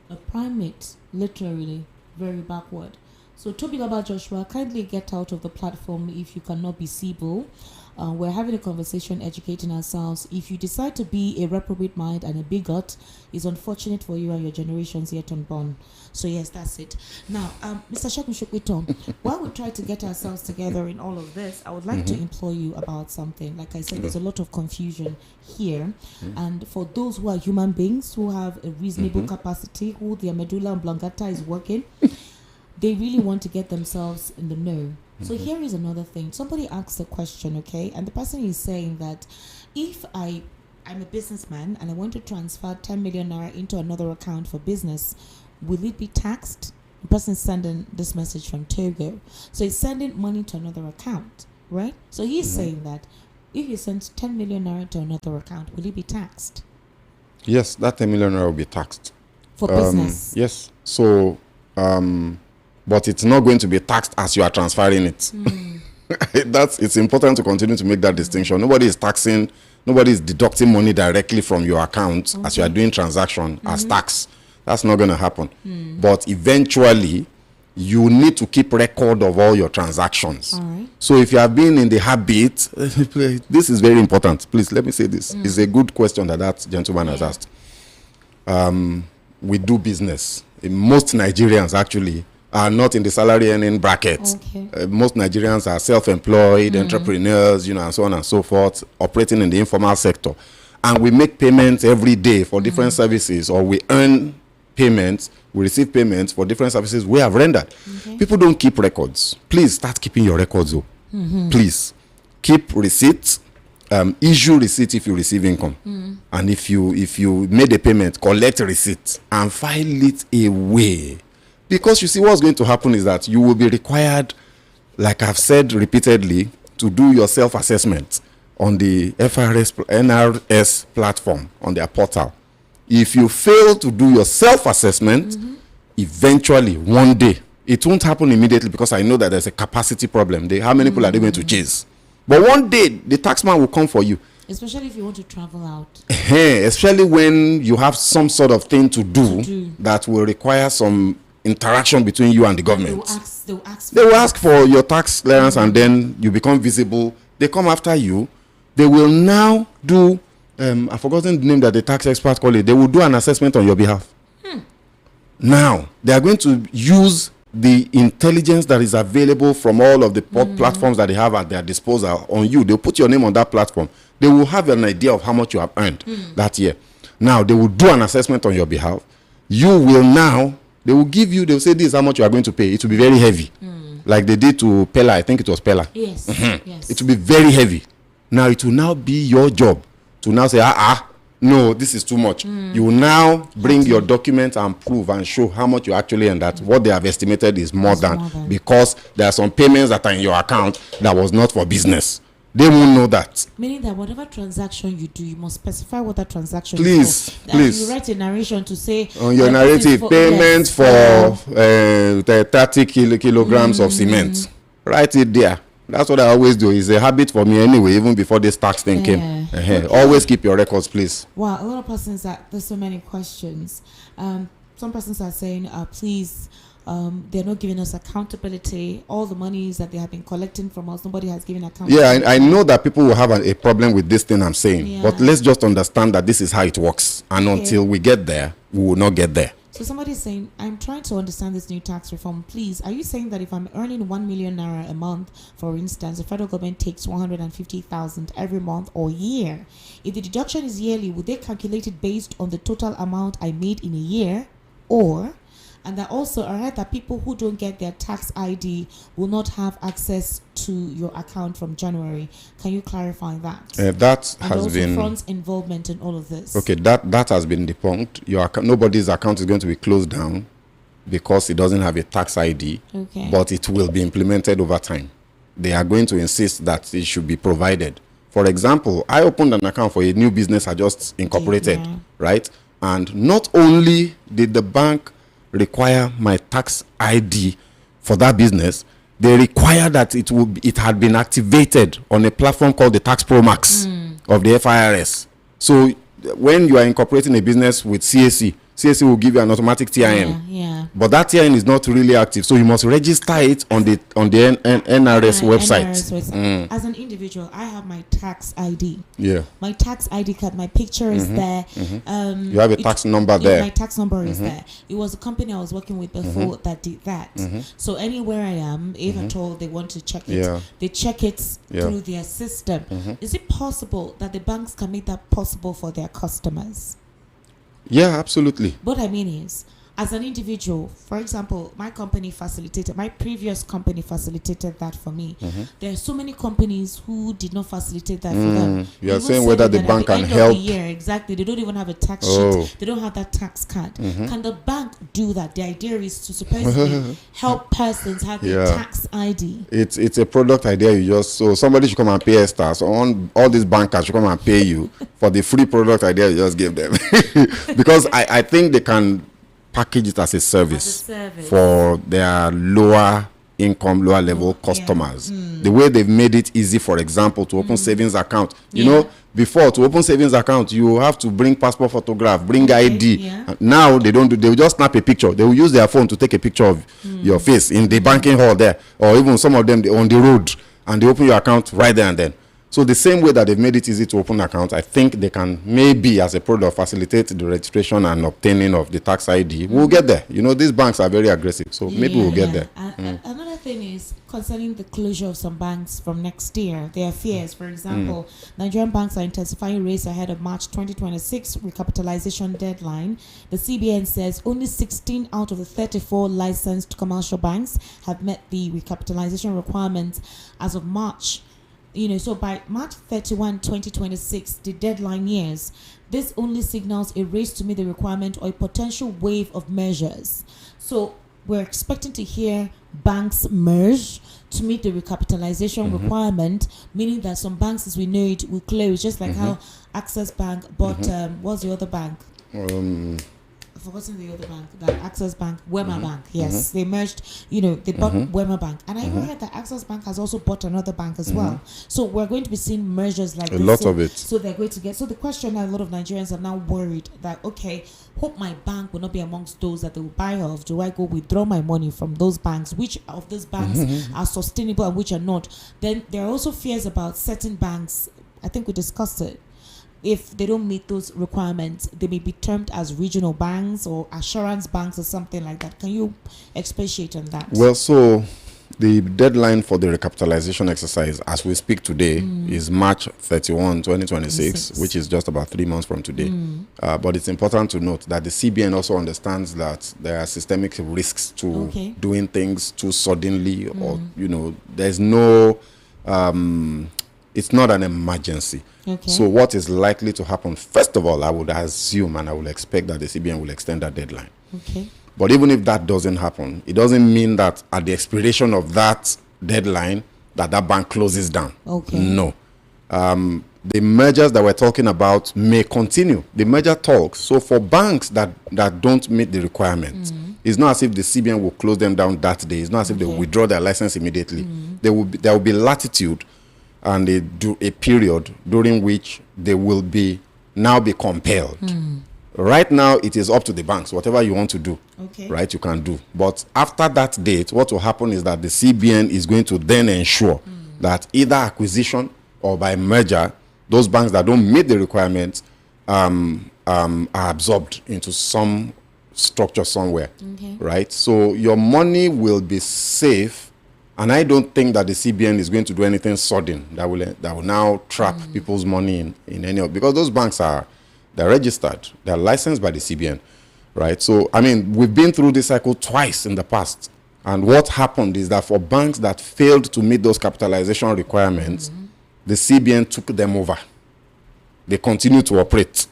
a primate, literally, very backward. So Toby Laba Joshua, kindly get out of the platform if you cannot be civil. We're having a conversation, educating ourselves. If you decide to be a reprobate mind and a bigot, it's unfortunate for you and your generations yet unborn. So yes, that's it. Now, Mr. Shakun Shukwito, while we try to get ourselves together in all of this, I would like to implore you about something. Like I said, there's a lot of confusion here. And for those who are human beings, who have a reasonable capacity, who their medulla oblongata is working, they really want to get themselves in the know. So here is another thing. Somebody asked a question, okay? And the person is saying that if I'm a businessman and I want to transfer 10 million naira into another account for business, will it be taxed? The person is sending this message from Togo. So he's sending money to another account, right? So he's saying that if you send 10 million naira to another account, will it be taxed? Yes, that 10 million naira will be taxed. For business? Yes. So, but it's not going to be taxed as you are transferring it. It's important to continue to make that distinction. Nobody is deducting money directly from your account as you are doing transaction as tax. That's not going to happen. But eventually, you need to keep record of all your transactions. All right. So if you have been in the habit, this is very important. Please, let me say this. It's a good question that gentleman has asked. We do business. Most Nigerians actually are not in the salary earning bracket. Okay. Most Nigerians are self-employed, entrepreneurs, and so on and so forth, operating in the informal sector. And we make payments every day for different services, or we earn payments, we receive payments for different services we have rendered. Okay. People don't keep records. Please start keeping your records, though. Please keep receipts. Issue receipt if you receive income, and if you made a payment, collect a receipt and file it away. Because you see, what's going to happen is that you will be required, like I've said repeatedly, to do your self-assessment on the NRS platform, on their portal. If you fail to do your self-assessment, eventually, one day, it won't happen immediately because I know that there's a capacity problem. How many people are they going to chase? But one day, the taxman will come for you. Especially if you want to travel out. Especially when you have some sort of thing to do that will require some interaction between you and the government. They will ask for your tax clearance, and then you become visible. They come after you. They will now do, I've forgotten the name that the tax experts call it. They will do an assessment on your behalf. Now, they are going to use the intelligence that is available from all of the platforms that they have at their disposal on you. They'll put your name on that platform. They will have an idea of how much you have earned that year. Now, they will do an assessment on your behalf. You will now, they will say this is how much you are going to pay. It will be very heavy. Like they did to Pella. I think it was Pella. Yes. Yes. It will be very heavy. Now, it will now be your job to now say, no, this is too much. You will now bring your document and prove and show how much you actually earn, that what they have estimated is more than, because there are some payments that are in your account that was not for business. They won't know that. Meaning that whatever transaction you do, you must specify what that transaction is for. Please. You write a narration to say on your narrative, payment for 30 kilograms of cement. Write it there. That's what I always do. It's a habit for me anyway, even before this tax thing came. Okay. Always keep your records, please. Wow, a lot of persons there's so many questions. Some persons are saying, please, they're not giving us accountability. All the monies that they have been collecting from us, nobody has given accountability. Yeah, I know that people will have a problem with this thing I'm saying, but let's just understand that this is how it works. And until we get there, we will not get there. So somebody is saying, I'm trying to understand this new tax reform. Please, are you saying that if I'm earning 1 million naira a month, for instance, the federal government takes 150,000 every month or year? If the deduction is yearly, would they calculate it based on the total amount I made in a year? And that also, I heard that people who don't get their tax ID will not have access to your account from January. Can you clarify that? That and has also been front's involvement in all of this. Okay, that has been debunked. Nobody's account is going to be closed down because it doesn't have a tax ID. Okay. But it will be implemented over time. They are going to insist that it should be provided. For example, I opened an account for a new business I just incorporated, right? And not only did the bank require my tax ID for that business, they require that it had been activated on a platform called the Tax Pro Max of the FIRS. So when you are incorporating a business with CAC, CAC will give you an automatic TIN. Yeah. But that TIN is not really active, so you must register it on the NRS website. As an individual, I have my tax ID. Yeah. My tax ID card, my picture is there. You have a tax number there. My tax number is there. It was a company I was working with before that did that. So anywhere I am, if at all they want to check it, they check it through their system. Is it possible that the banks can make that possible for their customers? Yeah, absolutely. What I mean is, as an individual, for example, my previous company facilitated that for me. There are so many companies who did not facilitate that for them. You are saying whether the bank can help. Exactly. They don't even have a tax sheet. They don't have that tax card. Can the bank do that? The idea is to supposedly help persons have a tax ID. It's a product idea. So somebody should come and pay extra. So all these bankers should come and pay you for the free product idea you just give them. Because I think they can package it as a service for their lower income, lower level customers. The way they've made it easy, for example, to open savings account. You know, before, to open savings account, you have to bring passport photograph, bring ID. Now they don't do. They will just snap a picture. They will use their phone to take a picture of your face in the banking hall there, or even some of them on the road, and they open your account right there and then. So the same way that they've made it easy to open accounts, I think they can maybe, as a product, facilitate the registration and obtaining of the tax ID. We'll get there. You know, these banks are very aggressive, so maybe we'll get there. Another thing is concerning the closure of some banks from next year. There are fears. For example, Nigerian banks are intensifying race ahead of March 2026 recapitalization deadline. The CBN says only 16 out of the 34 licensed commercial banks have met the recapitalization requirements as of March. So by March 31, 2026, the deadline years, this only signals a race to meet the requirement or a potential wave of measures. So we're expecting to hear banks merge to meet the recapitalization requirement, meaning that some banks, as we know it, will close, just like how Access Bank bought, what's the other bank? I've forgotten the other bank, that Access Bank, Wema Bank. Yes, they merged, they bought Wema Bank. And I even heard that Access Bank has also bought another bank as well. So we're going to be seeing mergers like this. A lot of it. So they're going to get, so the question that a lot of Nigerians are now worried that, okay, hope my bank will not be amongst those that they will buy off. Do I go withdraw my money from those banks? Which of those banks are sustainable and which are not? Then there are also fears about certain banks. I think we discussed it. If they don't meet those requirements, they may be termed as regional banks or assurance banks or something like that. Can you expatiate on that? Well, so the deadline for the recapitalization exercise, as we speak today, is March 31, 2026, which is just about 3 months from today. But it's important to note that the CBN also understands that there are systemic risks to doing things too suddenly, or, there's no... it's not an emergency. So what is likely to happen? First of all, I would assume and I will expect that the CBN will extend that deadline. But even if that doesn't happen, it doesn't mean that at the expiration of that deadline that bank closes down. No. The mergers that we're talking about may continue. The merger talks. So for banks that don't meet the requirements, it's not as if the CBN will close them down that day. It's not as if they will withdraw their license immediately. There will be latitude and a period during which they will now be compelled. Right now, it is up to the banks. Whatever you want to do, right, you can do. But after that date, what will happen is that the CBN is going to then ensure that either acquisition or by merger, those banks that don't meet the requirements are absorbed into some structure somewhere, right? So your money will be safe. And I don't think that the CBN is going to do anything sudden that will now trap people's money in any of, because those banks they're registered, they're licensed by the CBN, right? So, I mean, we've been through this cycle twice in the past. And what happened is that for banks that failed to meet those capitalization requirements, the CBN took them over. They continue to operate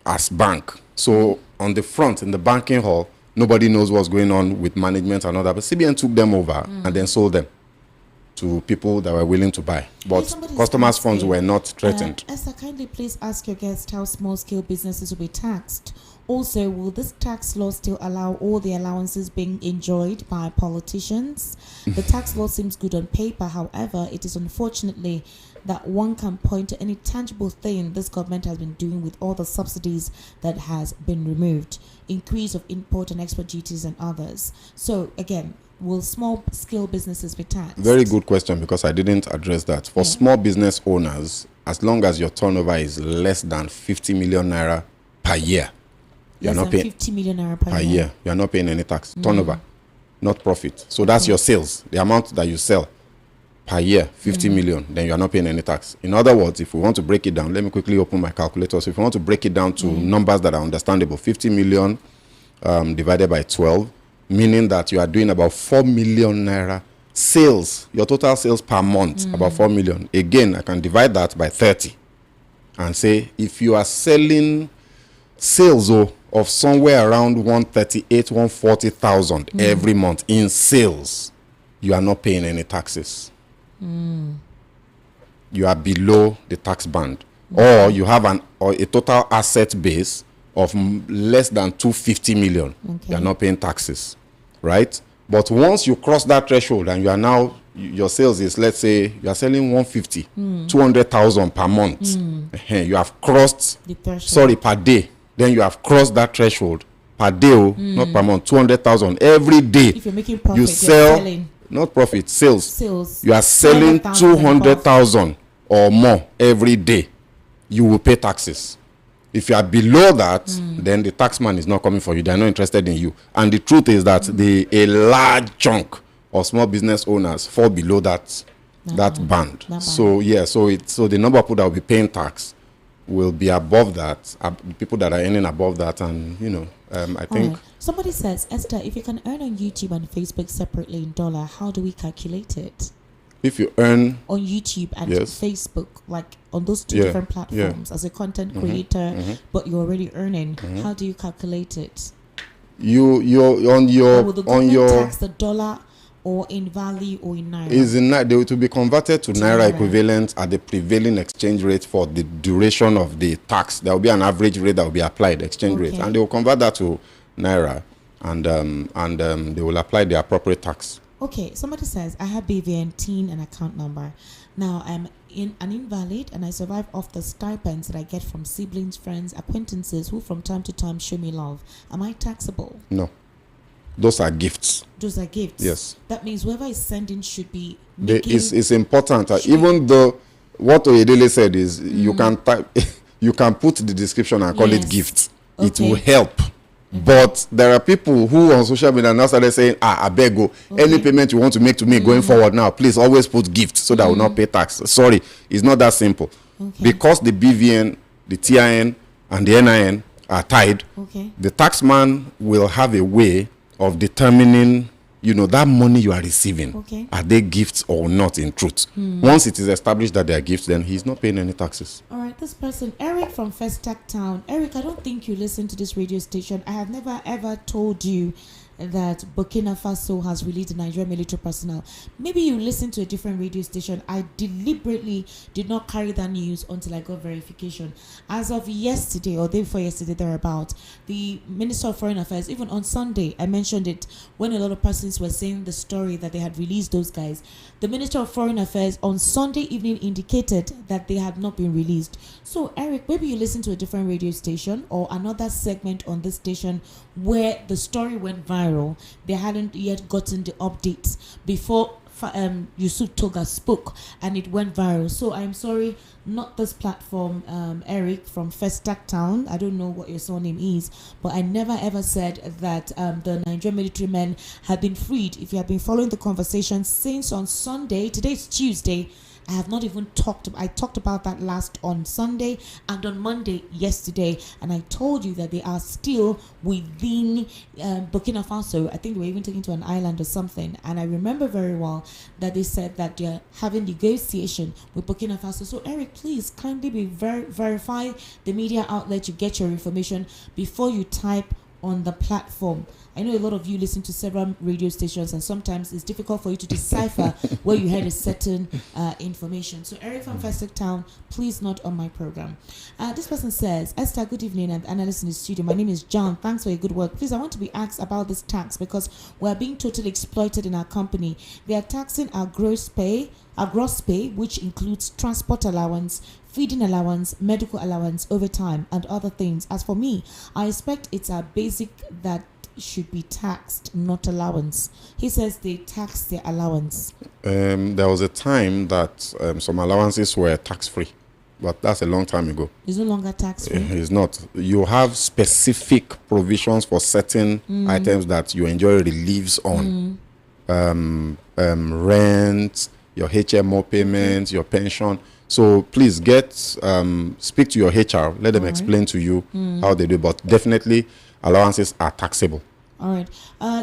as bank. So on the front, in the banking hall, nobody knows what's going on with management and all that. But CBN took them over and then sold them to people that were willing to buy. But customers' funds were not threatened. Esther, kindly please ask your guest how small-scale businesses will be taxed. Also, will this tax law still allow all the allowances being enjoyed by politicians? The tax law seems good on paper. However, it is unfortunately that one can point to any tangible thing this government has been doing with all the subsidies that has been removed, increase of import and export duties and others. So again, will small scale businesses be taxed? Very good question, because I didn't address that. For small business owners, as long as your turnover is less than 50 million naira per year, you're not paying 50 million naira per year. You're not paying any tax. Turnover, not profit. So that's your sales, the amount that you sell per year, 50 million, then you are not paying any tax. In other words, if we want to break it down, let me quickly open my calculator. So if we want to break it down to numbers that are understandable, 50 million divided by 12, meaning that you are doing about 4 million naira sales, your total sales per month, about 4 million. Again, I can divide that by 30 and say, if you are selling sales of somewhere around 138, 140,000 every month in sales, you are not paying any taxes. You are below the tax band, or you have a total asset base of less than 250 million. You are not paying taxes, right? But once you cross that threshold and you are now, your sales is, let's say you are selling 150, 200,000 per month, you have crossed, per day, then you have crossed that threshold per day, not per month, 200,000 every day. If you're making profit, you sell, not profit, sales. You are selling 200,000 or more every day. You will pay taxes. If you are below that, then the taxman is not coming for you. They are not interested in you. And the truth is that a large chunk of small business owners fall below that band. So the number of people that will be paying tax will be above that. People that are earning above that, and I think. Right. Somebody says, Esther, if you can earn on YouTube and Facebook separately in dollar, how do we calculate it? If you earn on YouTube and Facebook, like on those two different platforms, as a content creator, but you're already earning, how do you calculate it? You're on your tax the dollar or in value or in naira? Is in they will be converted to naira equivalent at the prevailing exchange rate for the duration of the tax. There will be an average rate that will be applied, exchange rate, and they will convert that to naira, and they will apply the appropriate tax. Okay, somebody says, I have BVN, TIN, and account number. Now, I'm an invalid, and I survive off the stipends that I get from siblings, friends, acquaintances who from time to time show me love. Am I taxable? No. Those are gifts. Those are gifts? Yes. That means whoever is sending should be it's important. Even though what Oyedele said is you can put the description and call it gifts. Okay. It will help. But there are people who on social media now started saying, I beg you, any payment you want to make to me going forward now, please always put gift so that I will not pay tax. Sorry, it's not that simple. Because the BVN, the TIN, and the NIN are tied, the taxman will have a way of determining, that money you are receiving, are they gifts or not in truth. Once it is established that they are gifts, then he's not paying any taxes. All right, this person, Eric from Festac Town. Eric, I don't think you listen to this radio station. I have never ever told you that Burkina Faso has released the Nigerian military personnel. Maybe you listen to a different radio station. I deliberately did not carry that news until I got verification. As of yesterday or day before yesterday, thereabout, the Minister of Foreign Affairs, even on Sunday, I mentioned it when a lot of persons were saying the story that they had released those guys. The Minister of Foreign Affairs on Sunday evening indicated that they had not been released. So, Eric, maybe you listen to a different radio station or another segment on this station where the story went viral. They hadn't yet gotten the updates before Yusuf Toga spoke and it went viral. So I'm sorry, not this platform, Eric from Festac Town. I don't know what your surname is, but I never ever said that the Nigerian military men had been freed. If you have been following the conversation since on Sunday, today's Tuesday, I have not even I talked about that last on Sunday and on Monday yesterday, and I told you that they are still within Burkina Faso. I think they were even taken to an island or something, and I remember very well that they said that they're having negotiation with Burkina Faso. So Eric, please kindly verify the media outlet you get your information before you type on the platform. I know a lot of you listen to several radio stations, and sometimes it's difficult for you to decipher where you heard a certain information. So Eric from Festic Town, please not on my program. This person says, Esther, good evening, and analyst in the studio. My name is John. Thanks for your good work. Please, I want to be asked about this tax because we are being totally exploited in our company. They are taxing our gross pay, which includes transport allowance, feeding allowance, medical allowance, overtime, and other things. As for me, I expect it's a basic that should be taxed, not allowance. He says they tax their allowance. There was a time that some allowances were tax-free, but that's a long time ago. It's no longer tax-free? It's not. You have specific provisions for certain items that you enjoy reliefs on. Rent, your HMO payments, your pension. So please speak to your HR. Let them explain to you how they do. But definitely, allowances are taxable. All right.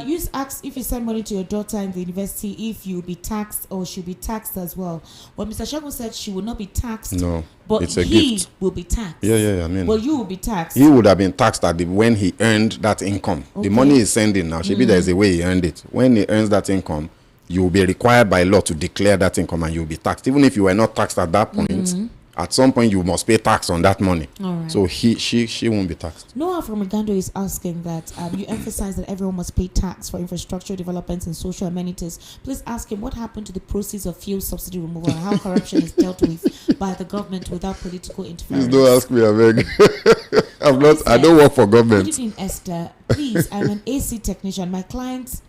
You asked if you send money to your daughter in the university, if you'll be taxed or she'll be taxed as well. Well, Mr. Shagun said she will not be taxed. No, but it's a he gift. will be taxed. Yeah. I mean, well, you will be taxed. He would have been taxed when he earned that income. Okay. The money he's sending now, maybe there's a way he earned it. When he earns that income, you will be required by law to declare that income, and you'll be taxed. Even if you were not taxed at that point, at some point you must pay tax on that money. All right. So she won't be taxed. Noah from Uganda is asking that you emphasize that everyone must pay tax for infrastructure developments and social amenities. Please ask him what happened to the proceeds of fuel subsidy removal and how corruption is dealt with by the government without political interference. Please don't ask me, I beg. I don't work for government. Good evening, Esther. Please, I'm an AC technician. My clients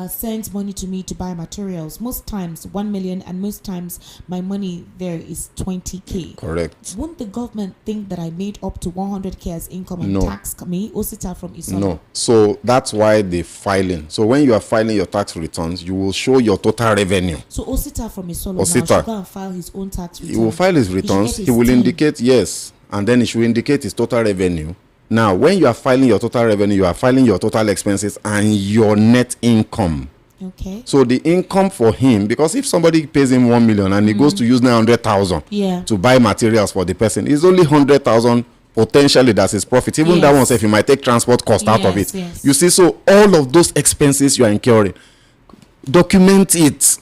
sends money to me to buy materials. Most times 1 million, and most times my money there is 20k. Correct. Won't the government think that I made up to 100k as income and tax me? Osita from Isola. No. So that's why the filing. So when you are filing your tax returns, you will show your total revenue. So Osita from Isola now Osita should go and file his own tax return. He will file his returns. He will indicate yes, and then he should indicate his total revenue. Now, when you are filing your total revenue, you are filing your total expenses and your net income. Okay. So the income for him, because if somebody pays him 1 million and he goes to use 900,000 to buy materials for the person, it's only 100,000 potentially that's his profit. Even that one, if you might take transport cost out of it. Yes. You see, so all of those expenses you are incurring, document it.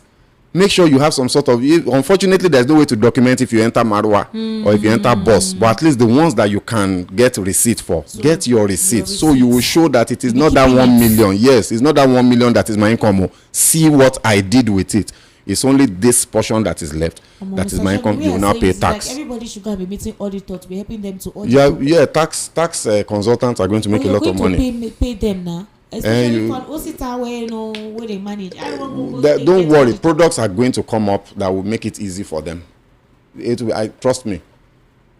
Make sure you have some sort of, unfortunately there's no way to document if you enter Marwa or if you enter bus, but at least the ones that you can get receipt for, so get your receipt. So you will show that it is not that 1 million. Yes, it's not that 1 million that is my income. See what I did with it. It's only this portion that is left. That is my income. You will now pay tax. Like everybody should go and be meeting auditors to be helping them to audit. Yeah, tax consultants are going to make a lot of money. Pay them now. Especially for Osita where they manage. Don't worry, products are going to come up that will make it easy for them. Trust me,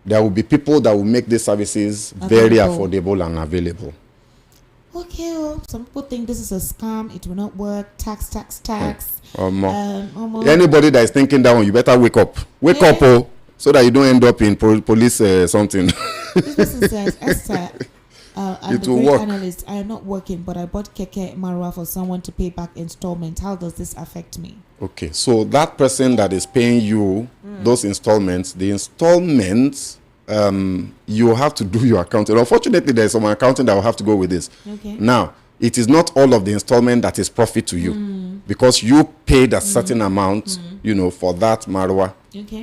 there will be people that will make these services very affordable and available. Okay, some people think this is a scam. It will not work. Tax. Anybody that is thinking that one, you better wake up. Wake up, so that you don't end up in police something. This person says, Esther, I'm a great analyst. I am not working, but I bought Keke Marwa for someone to pay back installment. How does this affect me? Okay, so that person that is paying you those installments, the installments, you have to do your accounting. Unfortunately, there's some accounting that will have to go with this. Okay. Now, it is not all of the installment that is profit to you because you paid a certain amount, for that Marwa,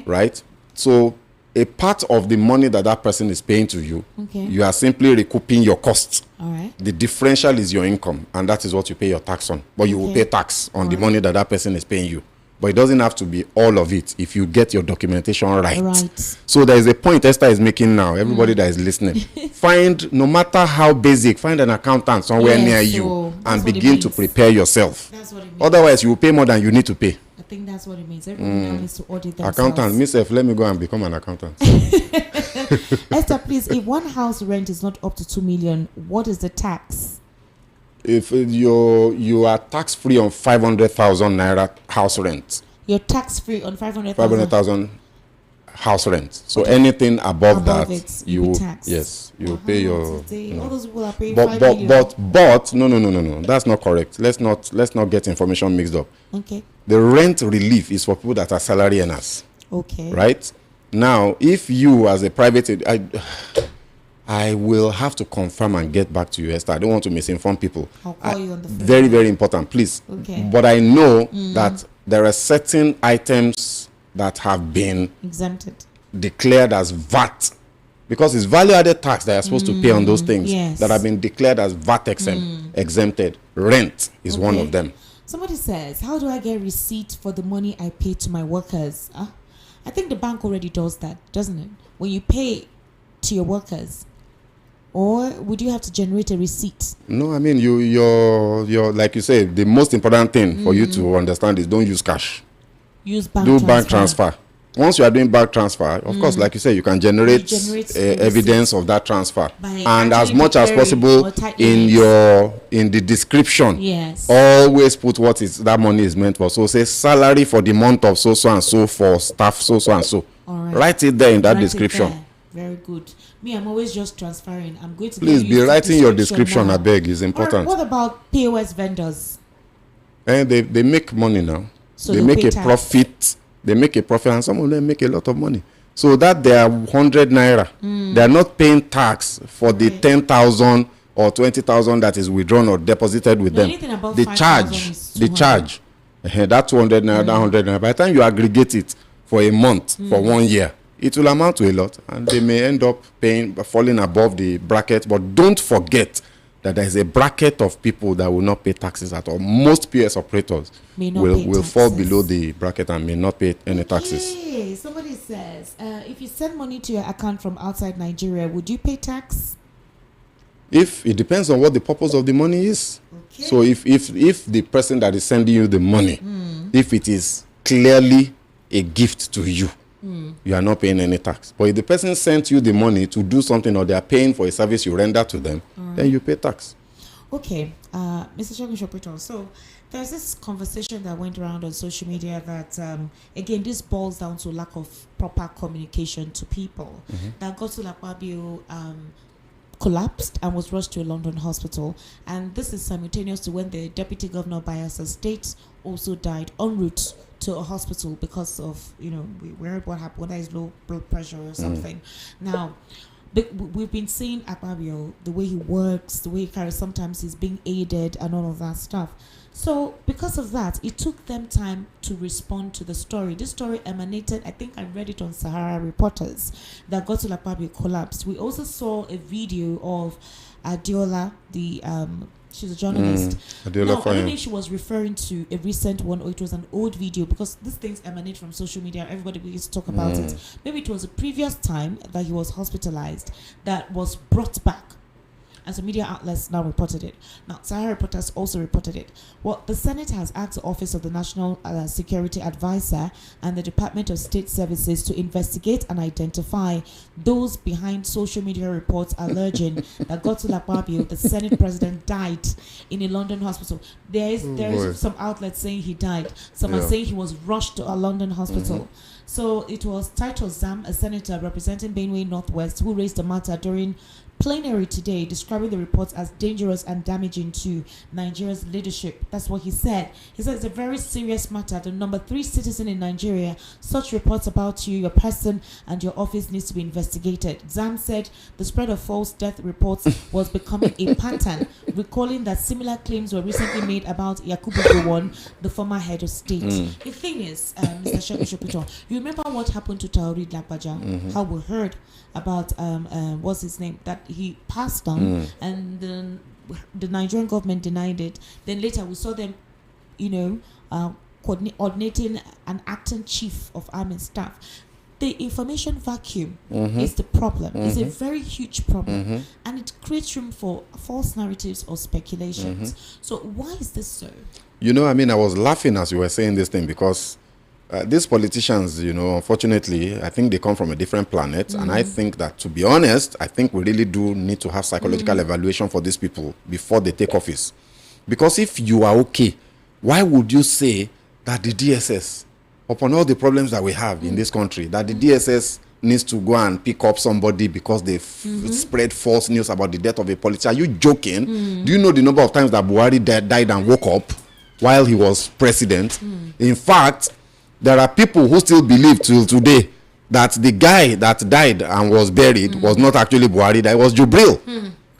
right? So a part of the money that person is paying to you, you are simply recouping your costs. All right. The differential is your income, and that is what you pay your tax on. But you will pay tax on the money that person is paying you. But it doesn't have to be all of it if you get your documentation right. So there is a point Esther is making now. Everybody that is listening, find, no matter how basic, find an accountant somewhere near you and begin to prepare yourself. That's what it means. Otherwise, you will pay more than you need to pay. I think that's what it means. Everyone needs to audit themselves. Accountant, myself, let me go and become an accountant. Esther, please, if one house rent is not up to 2 million, what is the tax? If you are tax free on 500,000 naira house rent. You're tax free on 500,000. 500,000 house rent. So anything above that, you will tax. Yes, you will pay your. All those people are paying 5 million. But no. That's not correct. Let's not get information mixed up. Okay. The rent relief is for people that are salary earners. Okay. Right? Now, if you as a private, I will have to confirm and get back to you, Esther. I don't want to misinform people. I'll call you on the phone. Very, very important, please. Okay. But I know that there are certain items that have been exempted, declared as VAT, because it's value-added tax that you're supposed to pay on those things that have been declared as VAT exempted. Rent is one of them. Somebody says, how do I get receipt for the money I pay to my workers? I think the bank already does that, doesn't it? When you pay to your workers, or would you have to generate a receipt? No, I mean, you're like you say, the most important thing for you to understand is don't use cash. Use bank Do transfer. bank transfer. Once you are doing bank transfer, of course, like you say, you can generate evidence of that transfer, and as much as possible in the description, always put what is that money is meant for. So say salary for the month of so and so for staff so and so. All right. Write it there in that description. Very good. Me, I'm always just transferring. I'm going to please be writing your description. I beg, is important. What about POS vendors? And they make money now. So they make a profit. They make a profit, and some of them make a lot of money. So that they are 100 naira. They are not paying tax for the 10,000 or 20,000 that is withdrawn or deposited with them. The charge. That 200 naira, that 100 naira. By the time you aggregate it for a month, for 1 year, it will amount to a lot, and they may end up falling above the bracket. But don't forget that there is a bracket of people that will not pay taxes at all. Most PS operators will fall below the bracket and may not pay any taxes. Hey, somebody says, if you send money to your account from outside Nigeria, would you pay tax? If it depends on what the purpose of the money is. Okay. So if the person that is sending you the money, if it is clearly a gift to you, you are not paying any tax. But if the person sent you the money to do something, or they are paying for a service you render to them, then you pay tax. Okay, Mr. Shopito, so there's this conversation that went around on social media that, again, this boils down to lack of proper communication to people. That Godswill Akpabio collapsed and was rushed to a London hospital. And this is simultaneous to when the Deputy Governor of Bayelsa State also died en route to a hospital because of, we heard what happened, whether it's low blood pressure or something. Now, we've been seeing Akpabio, the way he works, the way he carries, sometimes he's being aided and all of that stuff. So because of that, it took them time to respond to the story. This story emanated, I think I read it on Sahara Reporters, that Godswill Akpabio collapsed. We also saw a video of Adiola, she's a journalist. I don't know if she was referring to a recent one or it was an old video, because these things emanate from social media. Everybody begins to talk about it. Maybe it was a previous time that he was hospitalized that was brought back. And some media outlets now reported it. Now, Sahara Reporters also reported it. Well, the Senate has asked the Office of the National Security Advisor and the Department of State Services to investigate and identify those behind social media reports alleging that Godswill Akpabio, the Senate President, died in a London hospital. There is some outlets saying he died. Some are saying he was rushed to a London hospital. So it was Titus Zam, a senator representing Benue Northwest, who raised the matter during plenary today, describing the reports as dangerous and damaging to Nigeria's leadership. That's what he said. He said it's a very serious matter. The number 3 citizen in Nigeria, such reports about you, your person, and your office needs to be investigated. Zam said the spread of false death reports was becoming a pattern, recalling that similar claims were recently made about Yakubu Gowon, the former head of state. The thing is, Mr. Shopito, you remember what happened to Taoreed Lagbaja? How we heard about what's his name, that he passed on, and then the Nigerian government denied it. Then later we saw them, coordinating an acting chief of army staff. The information vacuum is the problem. It's a very huge problem, and it creates room for false narratives or speculations. So why is this so? I was laughing as you were saying this thing, because these politicians, unfortunately, I think they come from a different planet. And I think that, to be honest, I think we really do need to have psychological evaluation for these people before they take office. Because if you are okay, why would you say that the DSS, upon all the problems that we have in this country, that the DSS needs to go and pick up somebody because they spread false news about the death of a politician? Are you joking? Do you know the number of times that Buhari died and woke up while he was president? In fact, there are people who still believe till today that the guy that died and was buried was not actually Buhari, that was Jubril,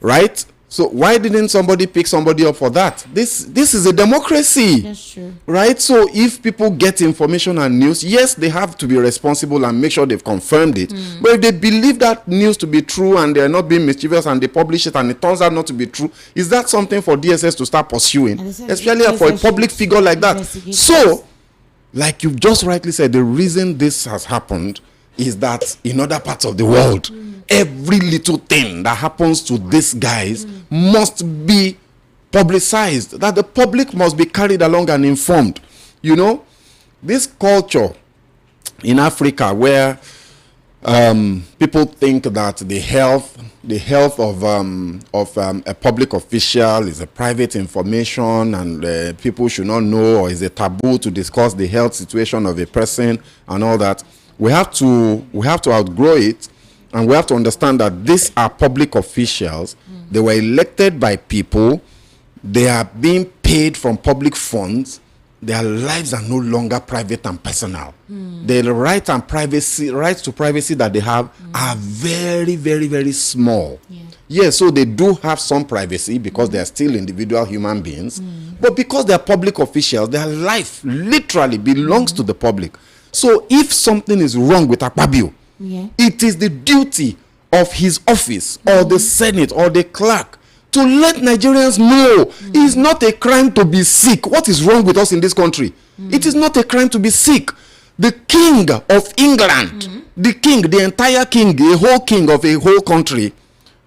right? So why didn't somebody pick somebody up for that? This is a democracy. That's true. Right? So if people get information and news, yes, they have to be responsible and make sure they've confirmed it. But if they believe that news to be true and they're not being mischievous and they publish it and it turns out not to be true, is that something for DSS to start pursuing? Especially for a public figure like that. So, like you've just rightly said, the reason this has happened is that in other parts of the world, every little thing that happens to these guys must be publicized, that the public must be carried along and informed. You know, this culture in Africa where people think that the health of a public official is a private information and people should not know, or is a taboo to discuss the health situation of a person and all that. We have to outgrow it, and we have to understand that these are public officials. They were elected by people. They are being paid from public funds. Their lives are no longer private and personal. The rights to privacy that they have are very, very, very small. Yes, so they do have some privacy because they are still individual human beings. But because they are public officials, their life literally belongs to the public. So if something is wrong with Akpabio, it is the duty of his office or the Senate or the clerk to let Nigerians know it's not a crime to be sick. What is wrong with us in this country? It is not a crime to be sick. The king of England, the entire king, the whole king of a whole country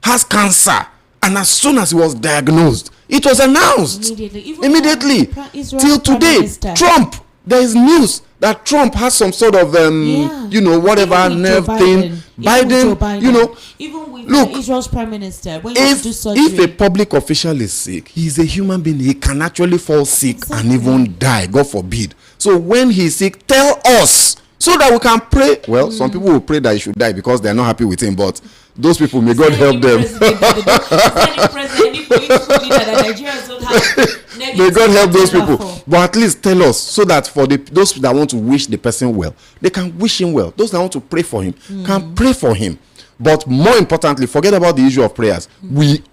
has cancer. And as soon as he was diagnosed, it was announced immediately. Till today, Trump, there is news that Trump has some sort of whatever nerve thing. Biden, you know, even with look, Israel's prime minister, when if a public official is sick, he's a human being. He can actually fall sick and even die, God forbid. So when he's sick, tell us so that we can pray. Well, some people will pray that he should die because they're not happy with him, but those people, may God help them. May God help those people. But at least tell us so that for those that want to wish the person well, they can wish him well. Those that want to pray for him can pray for him. But more importantly, forget about the issue of prayers. We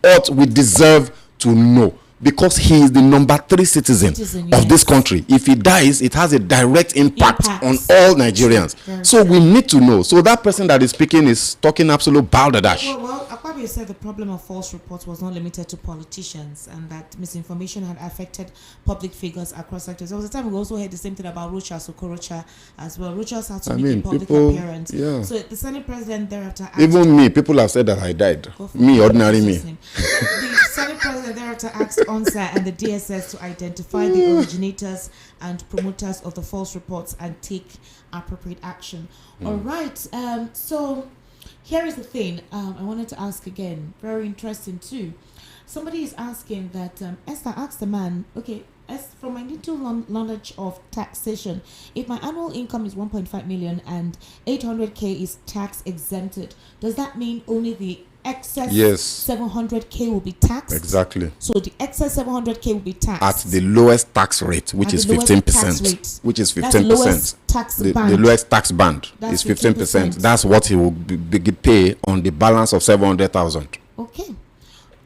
deserve to know, because he is the number 3 citizen of this country. If he dies, it has a direct impact on all Nigerians. So we need to know. So that person that is speaking is talking absolute balderdash. Well, Akpabio said the problem of false reports was not limited to politicians, and that misinformation had affected public figures across sectors. There was a time we also heard the same thing about Rochas Okorocha as well. Rochas had to make a public appearance. Yeah. So the Senate president thereafter asked, even me, people have said that I died. Me, ordinary me. The Senate president thereafter asked ONSA and the DSS to identify the originators and promoters of the false reports and take appropriate action. All right. So here is the thing. I wanted to ask again. Very interesting too. Somebody is asking that Esther asked the man, okay, as from my little knowledge of taxation, if my annual income is 1.5 million and 800k is tax exempted, does that mean only the excess 700k will be taxed? Exactly. So the excess 700k will be taxed at the lowest tax rate, which is 15%. Which is 15%. The lowest tax band is 15%. That's what he will pay on the balance of 700,000. Okay.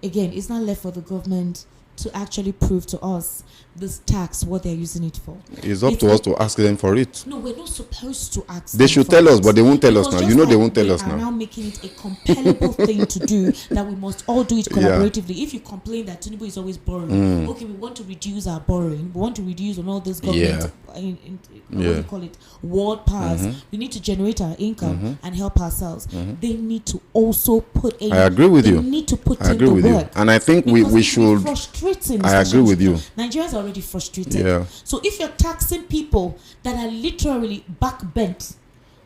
Again, it's not left for the government to actually prove to us this tax, what they're using it for. It's up to us to ask them for it. No, we're not supposed to ask them. They should tell us, but they won't tell us now. You know, they won't tell us now. They are now making it a compellable thing to do, that we must all do it collaboratively. If you complain that Tinubu is always borrowing, okay, we want to reduce our borrowing, we want to reduce on all this government, what do you call it, world powers. We need to generate our income and help ourselves. They need to also put in. I agree with you. They need to put in the work. And I think we should. Frustrating. I agree with you. Nigerians are already frustrated. So if you're taxing people that are literally backbent,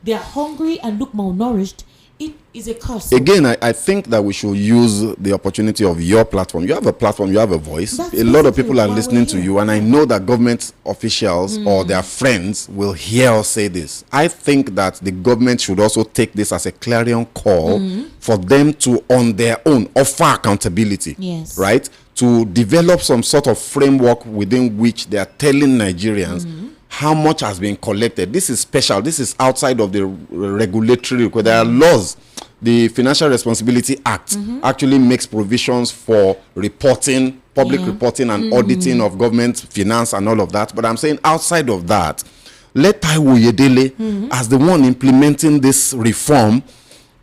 they are hungry and look malnourished, it is a curse. Again, I think that we should use the opportunity of your platform. You have a platform, you have a voice. A lot of people are listening to you, and I know that government officials or their friends will hear us say this. I think that the government should also take this as a clarion call for them to, on their own, offer accountability. Yes. Right? To develop some sort of framework within which they are telling Nigerians how much has been collected. This is special. This is outside of the regulatory requirement. There are laws. The Financial Responsibility Act actually makes provisions for reporting, public reporting and auditing of government finance and all of that. But I'm saying outside of that, let Taiwo Yedele, as the one implementing this reform,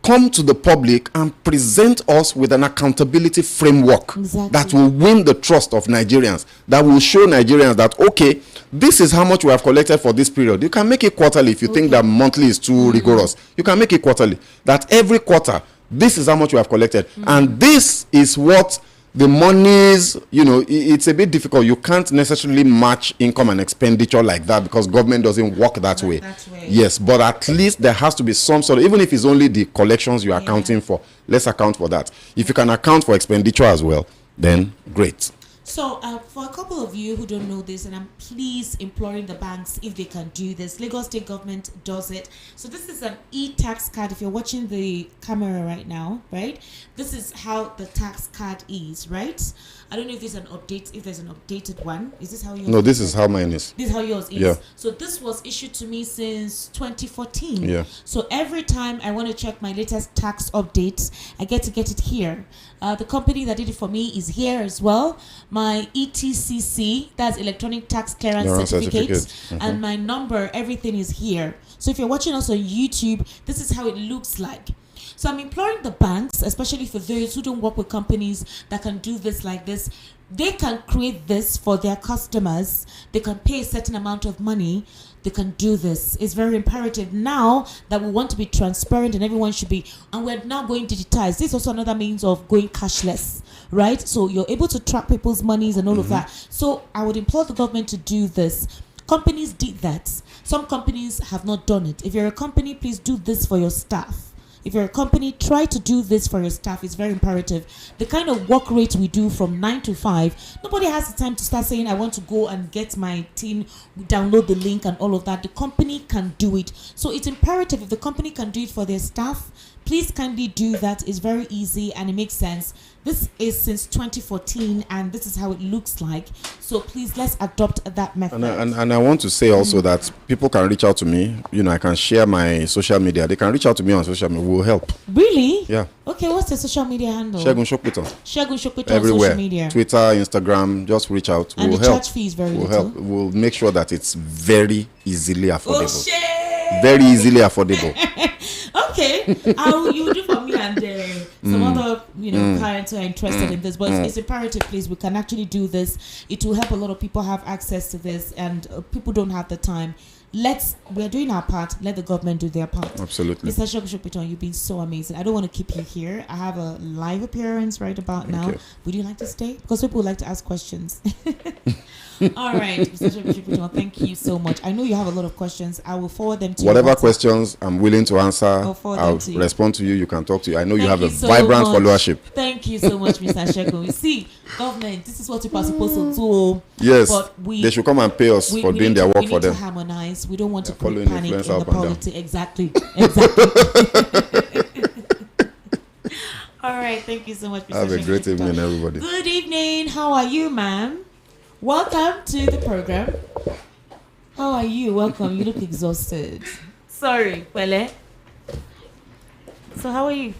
come to the public and present us with an accountability framework that will win the trust of Nigerians, that will show Nigerians that, okay, this is how much we have collected for this period. You can make it quarterly if you think that monthly is too rigorous. You can make it quarterly. That every quarter, this is how much we have collected. And this is what the monies, it's a bit difficult. You can't necessarily match income and expenditure like that because government doesn't work that way. Yes, but at least there has to be some sort of, even if it's only the collections you are accounting for, let's account for that. If you can account for expenditure as well, then great. So for a couple of you who don't know this, and I'm please imploring the banks if they can do this. Lagos State government does it. So this is an e-tax card. If you're watching the camera right now, right? This is how the tax card is, right? I don't know if there's an update, if there's an updated one. Is this how yours is? No, this is how mine is. This is how yours is. Yeah. So this was issued to me since 2014. Yeah. So every time I want to check my latest tax updates, I get it here. The company that did it for me is here as well. My ETCC, that's Electronic Tax Clearance Certificate, and my number, everything is here. So if you're watching us on YouTube, this is how it looks like. So I'm imploring the banks, especially for those who don't work with companies that can do this like this, they can create this for their customers. They can pay a certain amount of money. They can do this. It's very imperative now that we want to be transparent and everyone should be, and we're now going digitized. This is also another means of going cashless, right? So you're able to track people's monies and all of that. So I would implore the government to do this. Companies did that. Some companies have not done it. If you're a company, please do this for your staff. If you're a company, try to do this for your staff. It's very imperative. The kind of work rate we do from 9 to 5, nobody has the time to start saying, I want to go and get my team, download the link and all of that. The company can do it. So it's imperative if the company can do it for their staff, please kindly do that. It's very easy and it makes sense. This is since 2014 and this is how it looks like. So please, let's adopt that method. And I want to say also that people can reach out to me. I can share my social media. They can reach out to me on social media. We'll help. Really? Yeah. Okay, what's the social media handle? Segun Shokpito. Segun Shokpito Everywhere. on social media. Twitter, Instagram, just reach out. And we'll the help. charge fee is very We'll little. help. We'll make sure that it's very easily affordable. Oh, shit. Very easily affordable. Okay, you do for me and some other clients who are interested in this, but it's imperative, please. We can actually do this. It will help a lot of people have access to this, and people don't have the time. We're doing our part. Let the government do their part. Absolutely. Mr. Shokpiton, you've been so amazing. I don't want to keep you here. I have a live appearance right about now. Would you like to stay? Because people would like to ask questions. All right, Mr. Shokpiton, thank you so much. I know you have a lot of questions. I will forward them to you. Whatever questions I'm willing to answer, I'll to you. respond to you. You can talk to you. I know you Thank have a so vibrant much. followership. Thank you so much, Mr. Shegun. You see, government, this is what people are supposed to do. Yes, but they should come and pay us for doing their work for them. We need to harmonize. We don't want to Following put panic in influence the up and down. politics. Exactly. All right. Thank you so much, Mr. Have a Shegun. great evening, everybody. Good evening. How are you, ma'am? Welcome to the program. How are you? Welcome. You look exhausted. Sorry, Pele. So how are you?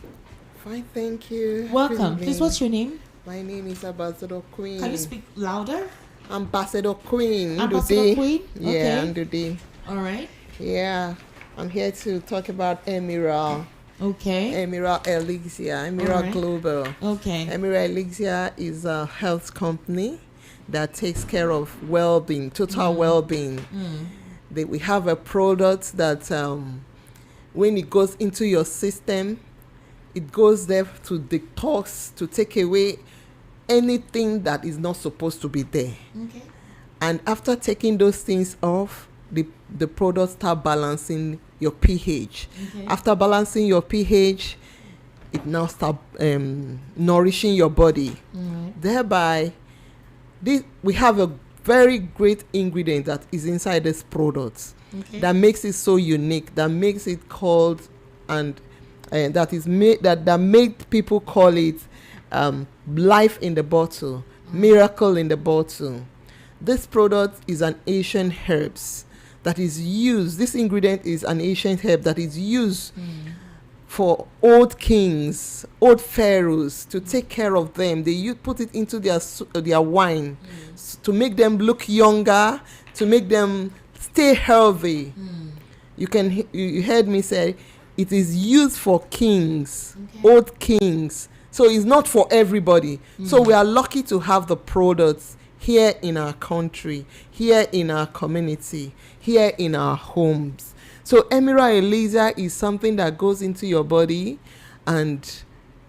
Fine, thank you. Welcome. Please, what's your name? My name is Ambassador Queen. Can you speak louder? Ambassador Queen. Ambassador Queen? Yeah, Okay. Ndudi. All right. Yeah, I'm here to talk about Emerald. Okay. Emerald Elixir. Emerald Alright. Global. Okay. Emerald Elixir is a health company that takes care of well-being, total well-being. We have a product that when it goes into your system, it goes there to detox, to take away anything that is not supposed to be there. Okay. And after taking those things off, the product start balancing your pH. Okay. After balancing your pH, it now start nourishing your body. Thereby, we have a very great ingredient that is inside this product that makes it so unique, that makes it called, and that is made that made people call it life in the bottle, miracle in the bottle. This product is an Asian herbs that is used. This ingredient is an ancient herb that is used for old kings, old pharaohs, to take care of them. They put it into their wine to make them look younger, to make them stay healthy. You heard me say it is used for kings, old kings. So it's not for everybody. So we are lucky to have the products here in our country, here in our community, here in our homes. So Emira Elixir is something that goes into your body and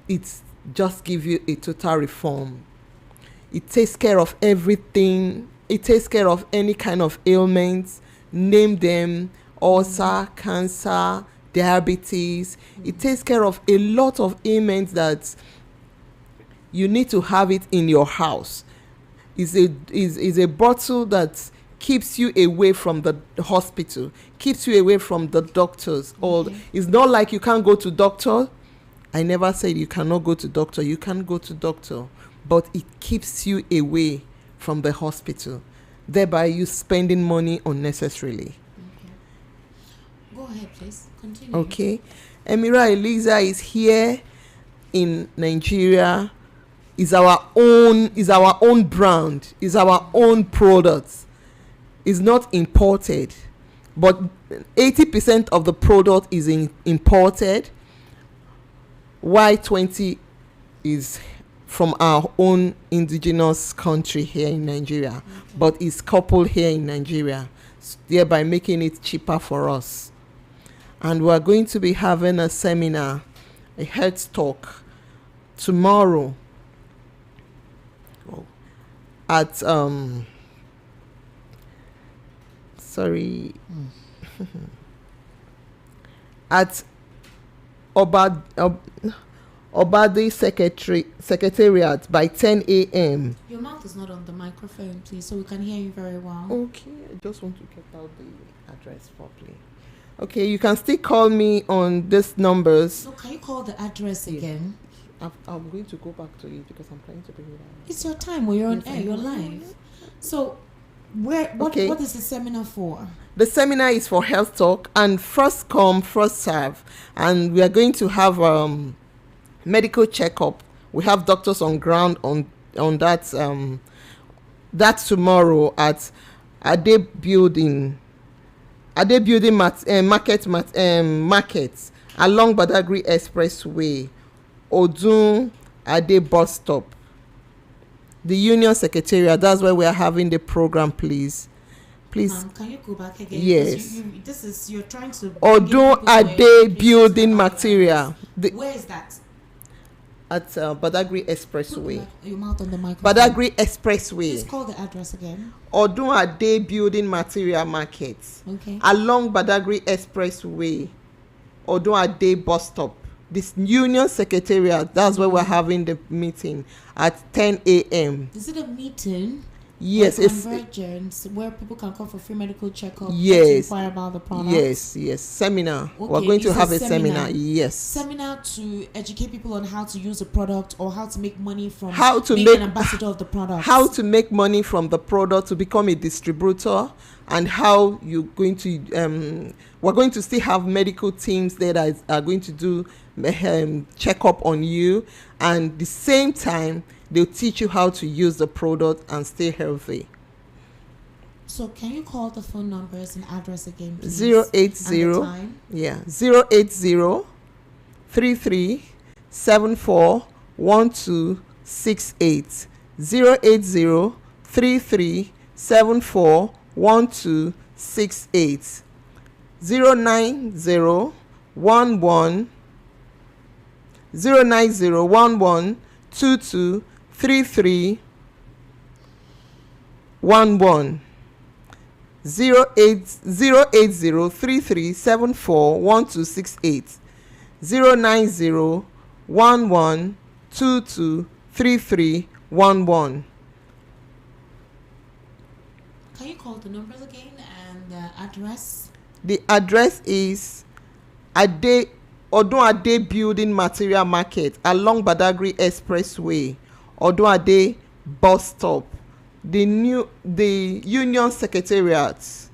it just gives you a total reform. It takes care of everything. It takes care of any kind of ailments. Name them: ulcer, cancer, diabetes. It takes care of a lot of ailments that you need to have it in your house. Is a bottle that keeps you away from the hospital, keeps you away from the doctors. Or it's not like you can't go to doctor. I never said you cannot go to doctor. You can go to doctor, but it keeps you away from the hospital, thereby you spending money unnecessarily. Go ahead, please. Continue. Okay. Emira Elixir is here in Nigeria. Is our own brand, is our own product. Is not imported, but 80% of the product is imported, while 20 is from our own indigenous country here in Nigeria, but is coupled here in Nigeria, thereby making it cheaper for us. And we are going to be having a seminar, a health talk, tomorrow at at Obade Secretariat by 10 a.m. Your mouth is not on the microphone, please, so we can hear you very well. Okay, I just want to get out the address properly. Okay, you can still call me on these numbers. So can you call the address again? I'm going to go back to it because I'm trying to bring it out. It's your time where you're on air, you're live. So what is the seminar for? The seminar is for health talk and first come, first serve. And we are going to have medical checkup. We have doctors on ground on that that tomorrow at Ade Building Market along Badagry Expressway, Odun Ade bus stop, the Union Secretariat. That's where we are having the program. Please. Can you go back again? Yes. You're trying to. Odun Ade Building Material. Where is that? At Badagry Expressway. Your mouth on the microphone. Badagry Expressway. Please call the address again. Odun Ade Building Material Market. Okay. Along Badagry Expressway, Odun Ade bus stop. This Union Secretariat, that's where we're having the meeting at 10 a.m. Is it a meeting? Yes, it's convergence where people can come for free medical checkup. Yes, inquire about the product. Yes. Seminar. Okay, we're going to have a seminar. Yes. Seminar to educate people on how to use the product or how to make money from being an ambassador of the product. How to make money from the product to become a distributor, and how you're going to we're going to still have medical teams there that are going to do checkup on you, and the same time they'll teach you how to use the product and stay healthy. So can you call the phone numbers and address again, please? 080 080 33 74 1268 080 33 74 1268 090 11 22 33 11 080 33 74 1268 090 11 22 33 11. Can you call the numbers again and the address? The address is Odun Ade Building Material Market along Badagry Expressway, Odun Ade bus stop, the Union Secretariat,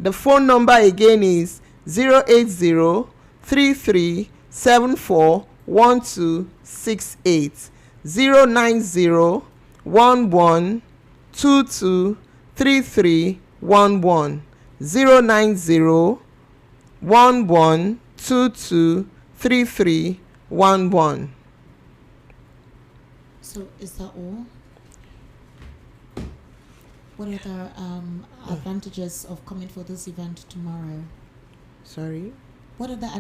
The phone number again is 080-3374-1268, 090-1122-3311, 090-1122-3311. So is that all? What are the advantages of coming for this event tomorrow? Sorry? What are the